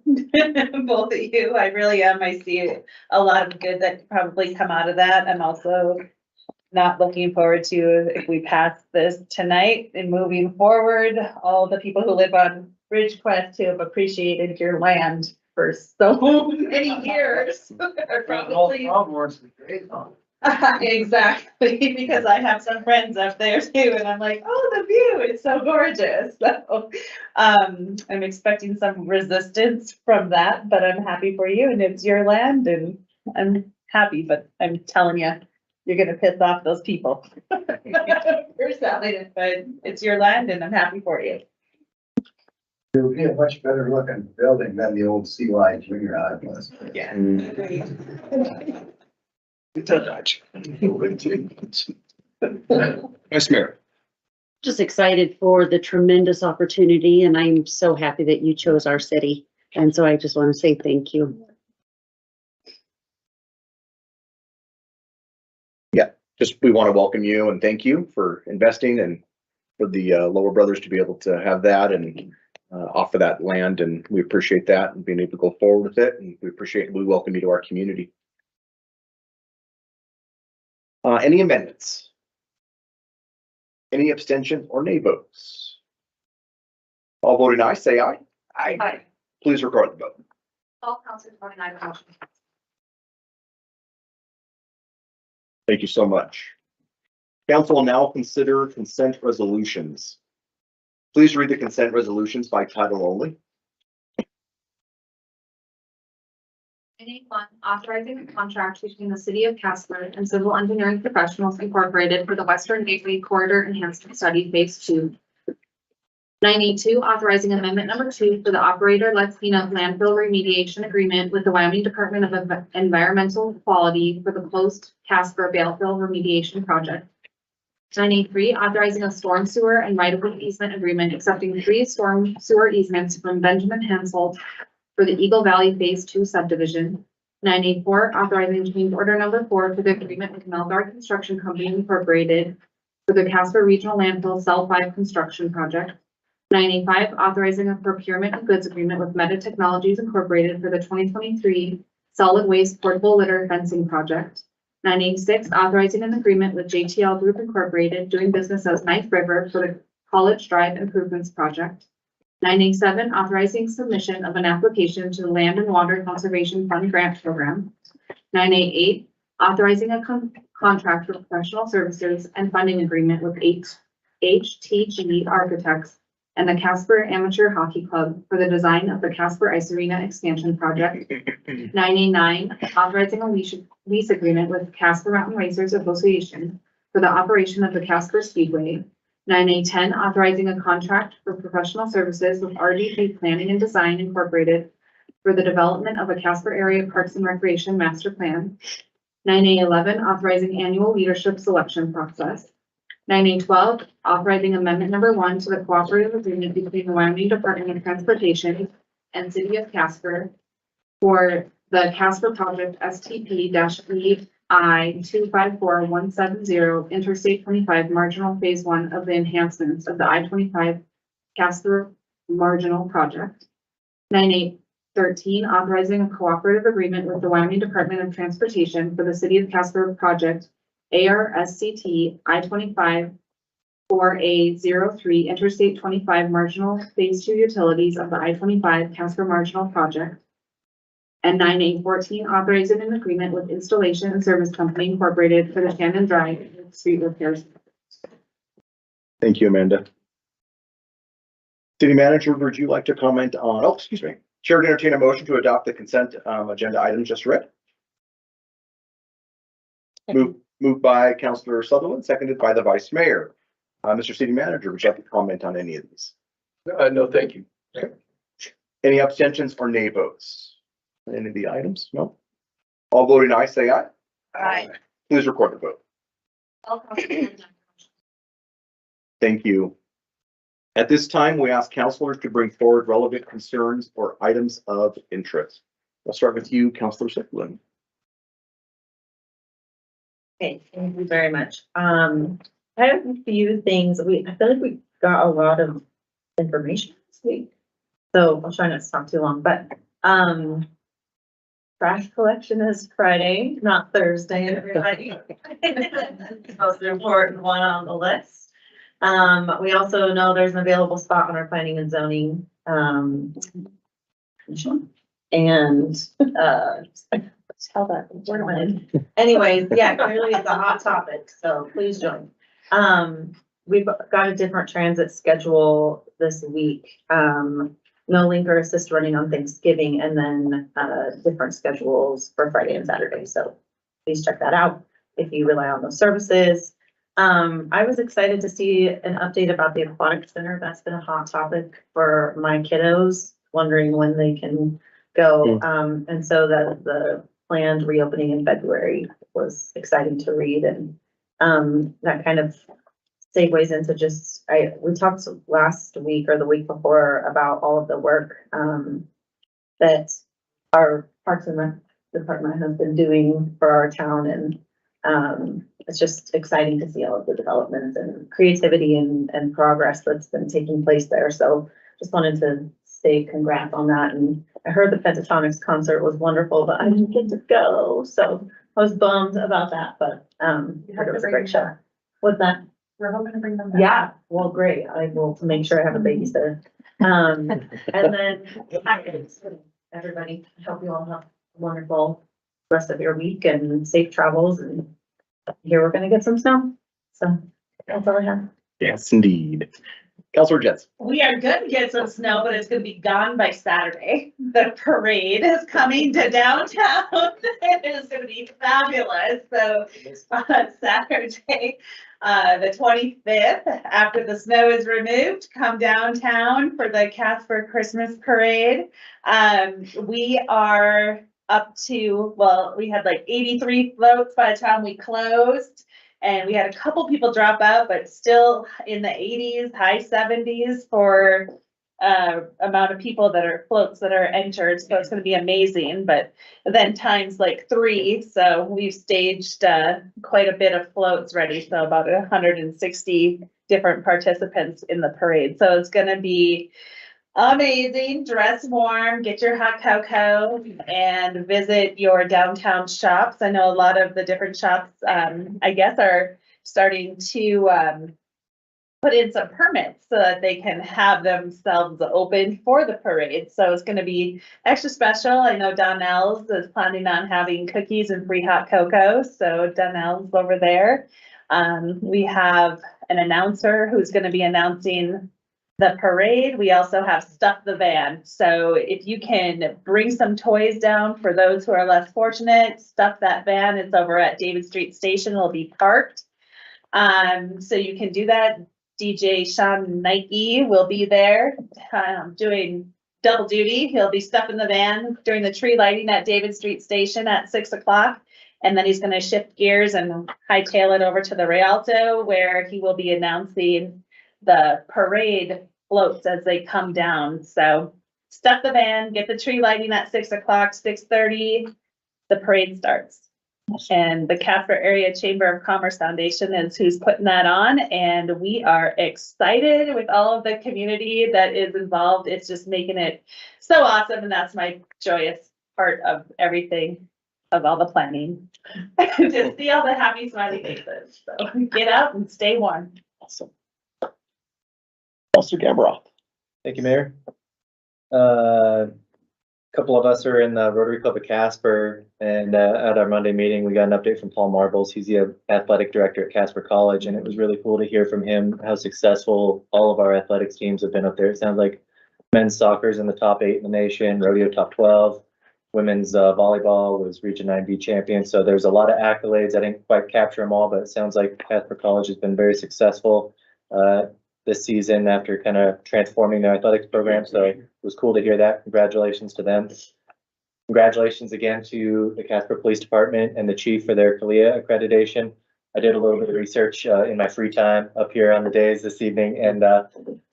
both of you. I really am. I see a lot of good that could probably come out of that. I'm also not looking forward to, if we pass this tonight and moving forward, all the people who live on Ridgecrest who have appreciated your land for so many years are probably. Exactly, because I have some friends up there too, and I'm like, oh, the view is so gorgeous. So I'm expecting some resistance from that, but I'm happy for you, and it's your land, and I'm happy, but I'm telling you, you're gonna piss off those people. For selling it, but it's your land, and I'm happy for you. It would be a much better looking building than the old CY Junior High was. Yeah. Vice Mayor. Just excited for the tremendous opportunity, and I'm so happy that you chose our city. And so I just want to say thank you. Yeah, just we want to welcome you and thank you for investing and for the Lower Brothers to be able to have that and offer that land, and we appreciate that and being able to go forward with it, and we welcome you to our community. Any amendments? Any abstention or nay votes? All voting aye, say aye. Aye. Please record the vote. All councilors voting aye, motion. Thank you so much. Council will now consider consent resolutions. Please read the consent resolutions by title only. NA1, authorizing a contract between the city of Casper and Civil Engineering Professionals Incorporated for the Western Gateway Corridor Enhancement Study Phase 2. 982, authorizing amendment number 2 for the operator Latina landfill remediation agreement with the Wyoming Department of Environmental Quality for the closed Casper Balefill remediation project. 983, authorizing a storm sewer and right-of-way easement agreement accepting 3 storm sewer easements from Benjamin Hansold for the Eagle Valley Phase 2 subdivision. 984, authorizing change order number 4 for the agreement with Melgard Construction Company Incorporated for the Casper Regional Landfill Cell 5 construction project. 985, authorizing a procurement of goods agreement with Meta Technologies Incorporated for the 2023 solid waste portable litter fencing project. 986, authorizing an agreement with JTL Group Incorporated doing business as Knife River for the College Drive Improvements Project. 987, authorizing submission of an application to the Land and Water Conservation Fund Grant Program. 988, authorizing a contract for professional services and funding agreement with HTG Architects and the Casper Amateur Hockey Club for the design of the Casper Ice Arena expansion project. 989, authorizing a lease agreement with Casper Mountain Racers Association for the operation of the Casper Speedway. 9A10, authorizing a contract for professional services with RDP Planning and Design Incorporated for the development of a Casper Area Parks and Recreation Master Plan. 9A11, authorizing annual leadership selection process. 9A12, authorizing amendment number 1 to the cooperative agreement between the Wyoming Department of Transportation and City of Casper for the Casper Project STP-EI 254170 Interstate 25 Marginal Phase 1 of the enhancements of the I-25 Casper Marginal Project. 9A13, authorizing a cooperative agreement with the Wyoming Department of Transportation for the City of Casper Project ARSCT I-25 4A03 Interstate 25 Marginal Phase 2 Utilities of the I-25 Casper Marginal Project. And 9A14, authorizing an agreement with Installation and Service Company Incorporated for the Shannon Drive street repairs. Thank you, Amanda. City Manager, would you like to comment on, excuse me. Chair would entertain a motion to adopt the consent agenda items just read. Moved by Councillor Sutherland, seconded by the Vice Mayor. Mr. City Manager, would you like to comment on any of these? No, thank you. Okay. Any abstentions or nay votes? Any of the items? No. All voting aye, say aye. Aye. Please record the vote. All councilors voting aye. Thank you. At this time, we ask councilors to bring forward relevant concerns or items of interest. I'll start with you, Councillor Sutherland. Okay, thank you very much. I have a few things. I feel like we got a lot of information this week. So I'll try not to talk too long, but, trash collection is Friday, not Thursday, everybody. It's the most important one on the list. We also know there's an available spot on our planning and zoning, and, tell that, where am I? Anyways, yeah, clearly it's a hot topic, so please join. We've got a different transit schedule this week. No linker assist running on Thanksgiving, and then different schedules for Friday and Saturday. So please check that out if you rely on those services. I was excited to see an update about the aquatic center. That's been a hot topic for my kiddos, wondering when they can go. And so the planned reopening in February was exciting to read, and that kind of segues into just, we talked last week or the week before about all of the work that our Parks and Rec department has been doing for our town, and it's just exciting to see all of the development and creativity and progress that's been taking place there. So just wanted to say congrats on that. And I heard the Pentatonics concert was wonderful, but I didn't get to go. So I was bummed about that, but, it was a great show. What's that? We're hoping to bring them back. Yeah, well, great. I will make sure I have a babysitter. And then everybody, hope you all have a wonderful rest of your week and safe travels, and here we're gonna get some snow. So that's all I have. Yes, indeed. Counselor Jets. We are going to get some snow, but it's gonna be gone by Saturday. The parade is coming to downtown. It is gonna be fabulous. So on Saturday, the 25th, after the snow is removed, come downtown for the Casper Christmas Parade. We are up to, well, we had like 83 floats by the time we closed. And we had a couple people drop out, but still in the 80s, high 70s for amount of people that are floats that are entered. So it's going to be amazing. But then times like 3. So we've staged quite a bit of floats ready. So about 160 different participants in the parade. So it's going to be amazing. Dress warm, get your hot cocoa, and visit your downtown shops. I know a lot of the different shops, I guess, are starting to put in some permits so that they can have themselves open for the parade. So it's going to be extra special. I know Donnell's is planning on having cookies and free hot cocoa. So Donnell's over there. We have an announcer who's going to be announcing the parade. We also have Stuff the Van. So if you can bring some toys down for those who are less fortunate, stuff that van. It's over at David Street Station. It'll be parked. So you can do that. DJ Sean Nike will be there doing double duty. He'll be stuffing the van during the tree lighting at David Street Station at 6 o'clock. And then he's going to shift gears and hightail it over to the Rialto, where he will be announcing the parade floats as they come down. So stuff the van, get the tree lighting at 6 o'clock, 6:30, the parade starts. And the Casper Area Chamber of Commerce Foundation is who's putting that on. And we are excited with all of the community that is involved. It's just making it so awesome. And that's my joyous part of everything, of all the planning. Just see all the happy smiley faces. So get out and stay warm. Awesome. Counselor Gamroth. Thank you, Mayor. Couple of us are in the Rotary Club of Casper, and at our Monday meeting, we got an update from Paul Marbles. He's the athletic director at Casper College, and it was really cool to hear from him how successful all of our athletics teams have been up there. It sounds like men's soccer is in the top 8 in the nation, rodeo top 12. Women's volleyball was Region 9B champion. So there's a lot of accolades. I didn't quite capture them all, but it sounds like Casper College has been very successful this season after kind of transforming their athletics program. So it was cool to hear that. Congratulations to them. Congratulations again to the Casper Police Department and the chief for their CALIA accreditation. I did a little bit of research in my free time up here on the days this evening, and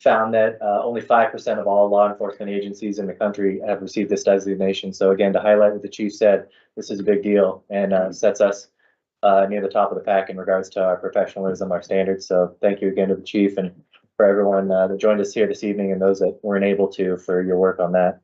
found that only 5% of all law enforcement agencies in the country have received this designation. So again, to highlight what the chief said, this is a big deal and sets us near the top of the pack in regards to our professionalism, our standards. So thank you again to the chief and for everyone that joined us here this evening and those that weren't able to for your work on that.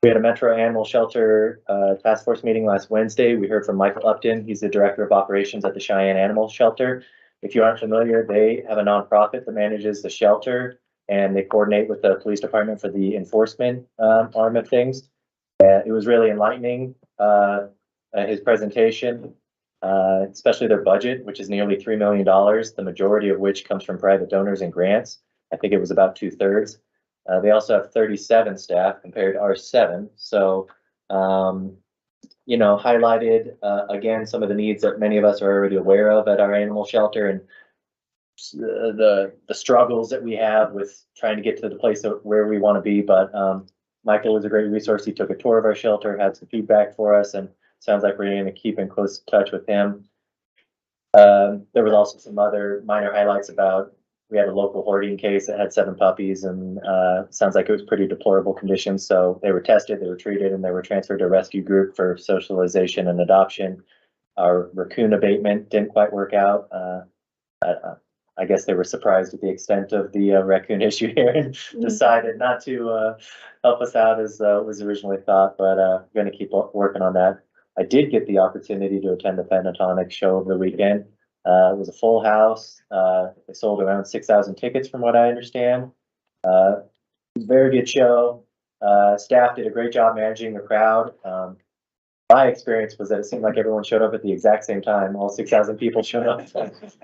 We had a Metro Animal Shelter Task Force meeting last Wednesday. We heard from Michael Upton. He's the Director of Operations at the Cheyenne Animal Shelter. If you aren't familiar, they have a nonprofit that manages the shelter, and they coordinate with the police department for the enforcement arm of things. It was really enlightening, his presentation, especially their budget, which is nearly $3 million, the majority of which comes from private donors and grants. I think it was about 2/3. They also have 37 staff compared to our 7. So, highlighted again some of the needs that many of us are already aware of at our animal shelter, and the struggles that we have with trying to get to the place where we want to be. But Michael was a great resource. He took a tour of our shelter, had some feedback for us, and sounds like we're going to keep in close touch with him. There was also some other minor highlights about, we had a local hoarding case that had 7 puppies, and sounds like it was pretty deplorable conditions. So they were tested, they were treated, and they were transferred to a rescue group for socialization and adoption. Our raccoon abatement didn't quite work out. I guess they were surprised at the extent of the raccoon issue here and decided not to help us out as was originally thought, but going to keep working on that. I did get the opportunity to attend the Pentatonic show over the weekend. It was a full house. They sold around 6,000 tickets from what I understand. It was a very good show. Staff did a great job managing the crowd. My experience was that it seemed like everyone showed up at the exact same time. All 6,000 people showed up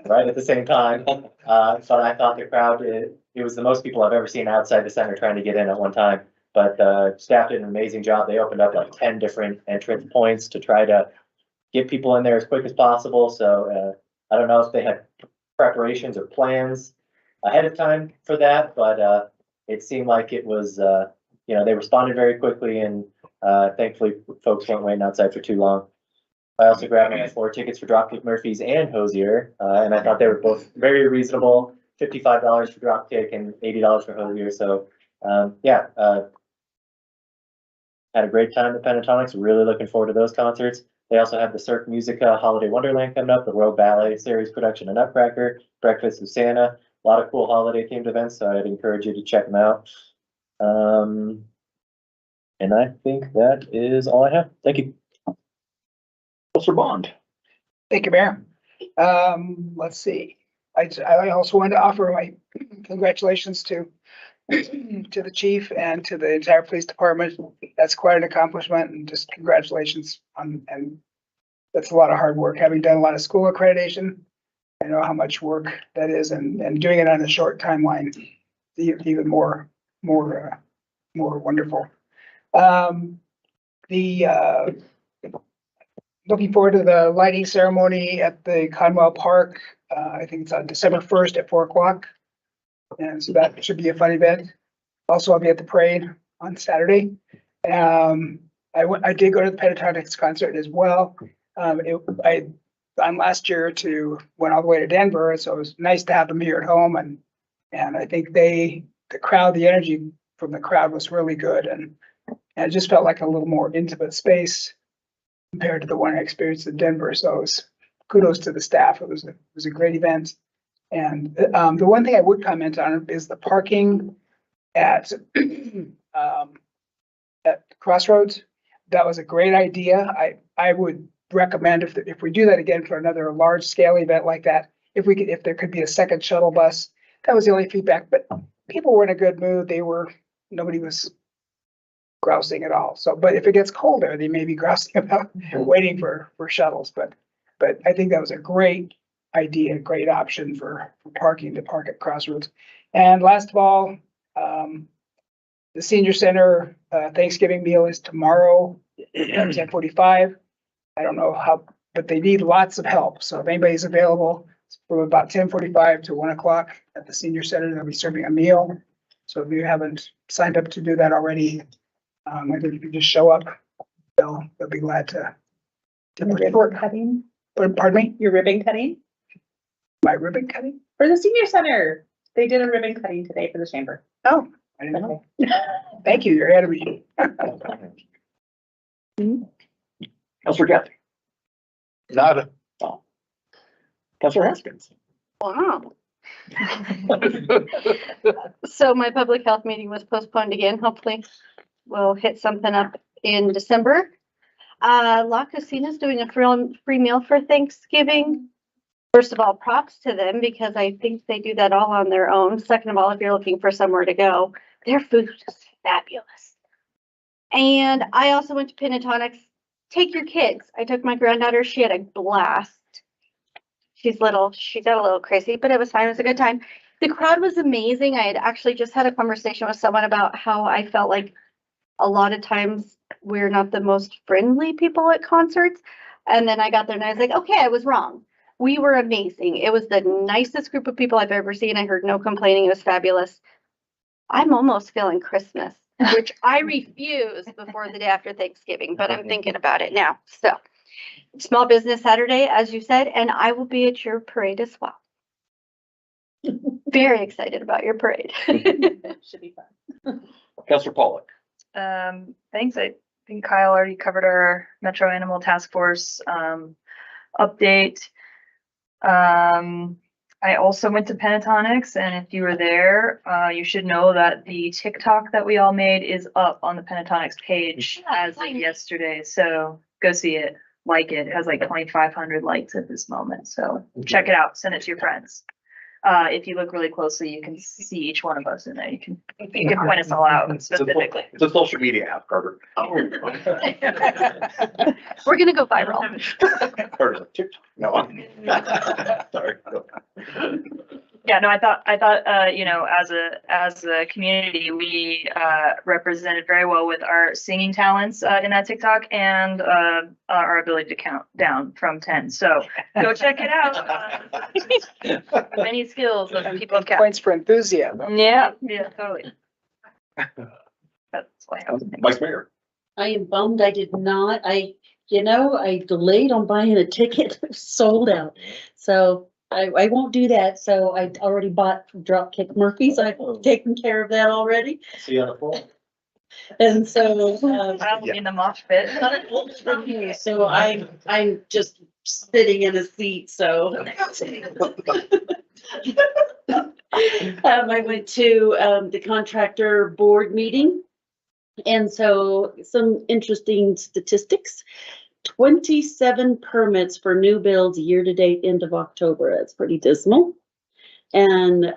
right at the same time. But I thought the crowd, it was the most people I've ever seen outside the center trying to get in at one time. But staff did an amazing job. They opened up like 10 different entrance points to try to get people in there as quick as possible. So I don't know if they had preparations or plans ahead of time for that, but it seemed like it was, they responded very quickly, and thankfully folks weren't waiting outside for too long. I also grabbed my 4 tickets for Dropkick Murphys and Hosier, and I thought they were both very reasonable, $55 for Dropkick and $80 for Hosier. So had a great time at Pentatonics. Really looking forward to those concerts. They also have the Cirque Musica Holiday Wonderland coming up, the Royal Ballet Series production of Nutcracker, Breakfast with Santa, a lot of cool holiday themed events, so I'd encourage you to check them out. And I think that is all I have. Thank you. Councilor Bond. Thank you, Mayor. Let's see. I also wanted to offer my congratulations to the chief and to the entire police department. That's quite an accomplishment, and just congratulations and that's a lot of hard work, having done a lot of school accreditation. I know how much work that is, and doing it on a short timeline, even more wonderful. Looking forward to the lighting ceremony at the Conwell Park. I think it's on December 1st at 4 o'clock. And so that should be a fun event. Also, I'll be at the parade on Saturday. I did go to the Pentatonics concert as well. Last year went all the way to Denver, so it was nice to have them here at home. And I think the energy from the crowd was really good, and it just felt like a little more intimate space compared to the one I experienced in Denver. So it was kudos to the staff. It was a great event. And the one thing I would comment on is the parking at Crossroads. That was a great idea. I would recommend if we do that again for another large scale event like that, if there could be a second shuttle bus. That was the only feedback, but people were in a good mood. Nobody was grousing at all. So, but if it gets colder, they may be grousing about waiting for shuttles. But I think that was a great idea, great option for parking, to park at Crossroads. And last of all, the senior center Thanksgiving meal is tomorrow at 10:45. I don't know how, but they need lots of help. So if anybody's available from about 10:45 to 1 o'clock at the senior center, they'll be serving a meal. So if you haven't signed up to do that already, I think if you just show up, they'll be glad to Ribbon cutting? Pardon me? Your ribbon cutting? My ribbon cutting? For the senior center. They did a ribbon cutting today for the chamber. Oh, I didn't know. Thank you. You're ahead of me. Councilor Kathy. Nada. Oh. Councilor Haskins. Wow. So my public health meeting was postponed again. Hopefully we'll hit something up in December. La Cocina's doing a free meal for Thanksgiving. First of all, props to them, because I think they do that all on their own. Second of all, if you're looking for somewhere to go, their food is fabulous. And I also went to Pentatonics. Take your kids. I took my granddaughter. She had a blast. She's little. She got a little crazy, but it was fine. It was a good time. The crowd was amazing. I had actually just had a conversation with someone about how I felt like a lot of times we're not the most friendly people at concerts. And then I got there and I was like, okay, I was wrong. We were amazing. It was the nicest group of people I've ever seen. I heard no complaining. It was fabulous. I'm almost feeling Christmas, which I refuse before the day after Thanksgiving, but I'm thinking about it now. So, Small Business Saturday, as you said, and I will be at your parade as well. Very excited about your parade. Should be fun. Councilor Pollock. Thanks. I think Kyle already covered our Metro Animal Task Force update. I also went to Pentatonics, and if you were there, you should know that the TikTok that we all made is up on the Pentatonics page as of yesterday. So go see it, like it. It has like 2,500 likes at this moment, so check it out, send it to your friends. If you look really closely, you can see each one of us in there. You can point us all out specifically. It's a social media app, Carter. We're gonna go viral. Carter's like TikTok. No. Sorry. Yeah, no, I thought, you know, as a community, we, represented very well with our singing talents, in that TikTok and, our ability to count down from 10. So go check it out. Many skills that people have kept. Points for enthusiasm. Yeah, totally. That's why I was thinking. Vice Mayor. I am bummed I did not, I delayed on buying a ticket, sold out. So I won't do that. So I already bought Dropkick Murphys. I've taken care of that already. See you on the phone. And so, I'll be in the mosh pit. so I'm just sitting in a seat, so. I went to, the contractor board meeting. And so some interesting statistics. 27 permits for new builds year to date end of October. That's pretty dismal. And,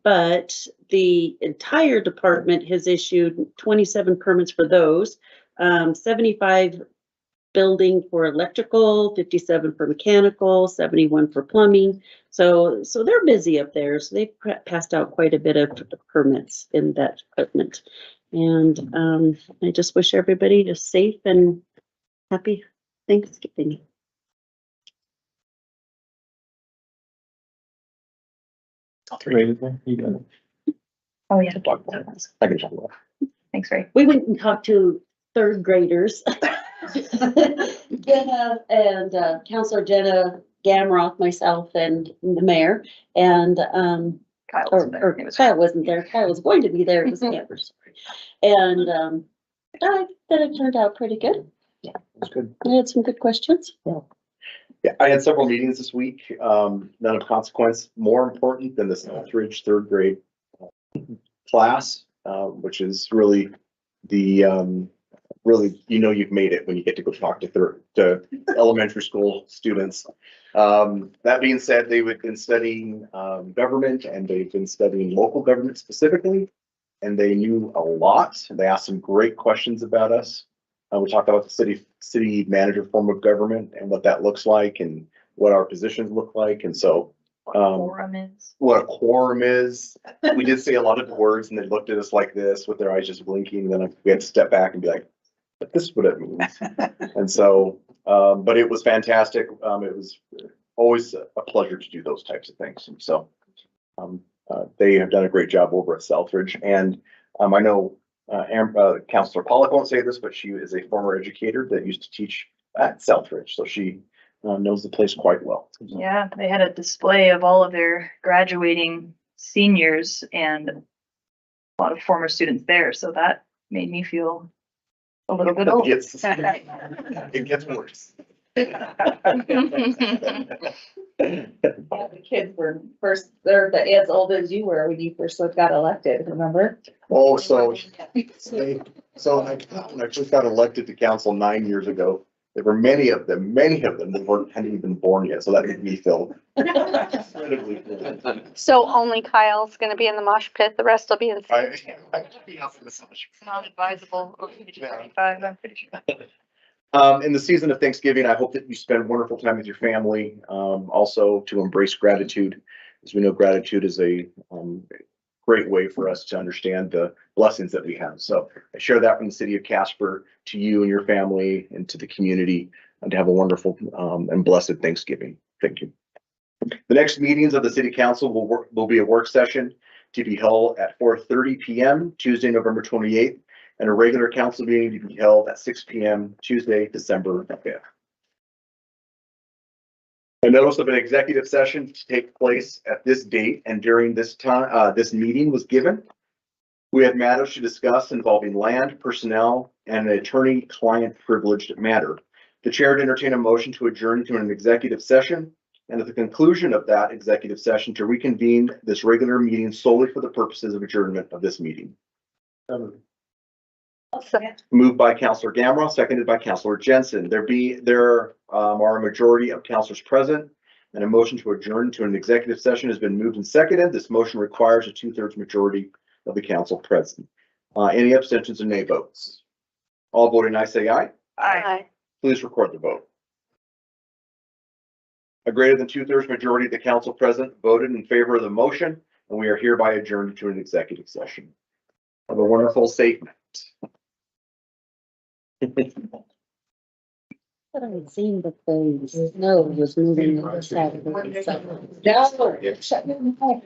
but the entire department has issued 27 permits for those, 75 building for electrical, 57 for mechanical, 71 for plumbing. So they're busy up there. So they've passed out quite a bit of permits in that department. And, I just wish everybody a safe and happy Thanksgiving. You got it. Oh, yeah. I can talk about Thanks, Ray. We went and talked to third graders. Jenna and Counselor Jenna Gamroth, myself and the mayor and Kyle wasn't there. Kyle wasn't there. Kyle was going to be there. It was campers. And I thought it turned out pretty good. Yeah, that's good. I had some good questions. Yeah, I had several meetings this week, none of consequence. More important than the Southridge third grade class, which is really the, really, you know, you've made it when you get to go talk to elementary school students. That being said, they've been studying government and they've been studying local government specifically, and they knew a lot. They asked some great questions about us. We talked about the city manager form of government and what that looks like and what our positions look like. And so what a quorum is. We did say a lot of words and they looked at us like this with their eyes just blinking. And then we had to step back and be like, but this is what it means. And so, but it was fantastic. It was always a pleasure to do those types of things. And so they have done a great job over at Southridge. And I know Counselor Pollock won't say this, but she is a former educator that used to teach at Southridge. So she knows the place quite well. Yeah, they had a display of all of their graduating seniors and a lot of former students there. So that made me feel a little bit old. It gets worse. Yeah, the kids were they're as old as you were when you first got elected, remember? Oh, so when I first got elected to council 9 years ago, there were many of them that hadn't even been born yet. So that made me feel incredibly cool. So only Kyle's gonna be in the mosh pit, the rest will be in. I could be out for the mosh pit. Not advisable. I'm pretty sure. In the season of Thanksgiving, I hope that you spend wonderful time with your family. Also to embrace gratitude, as we know, gratitude is a great way for us to understand the blessings that we have. So I share that from the city of Casper to you and your family and to the community, and to have a wonderful and blessed Thanksgiving. Thank you. The next meetings of the city council will be a work session to be held at 4:30 p.m. Tuesday, November 28th. And a regular council meeting to be held at 6 p.m. Tuesday, December 5th. A notice of an executive session to take place at this date and during this time, this meeting was given. We had matters to discuss involving land, personnel, and an attorney-client privileged matter. The chair would entertain a motion to adjourn to an executive session, and at the conclusion of that executive session to reconvene this regular meeting solely for the purposes of adjournment of this meeting. Moved by Counselor Gamrow, seconded by Counselor Jensen. There are a majority of counselors present, and a motion to adjourn to an executive session has been moved and seconded. This motion requires a 2/3 majority of the council present. Any abstentions or nay votes? All voting aye, say aye. Aye. Please record the vote. A greater than 2/3 majority of the council present voted in favor of the motion, and we are hereby adjourned to an executive session. Have a wonderful, safe night. But I had seen that the snow was moving on Saturday. So- No, shut your mouth.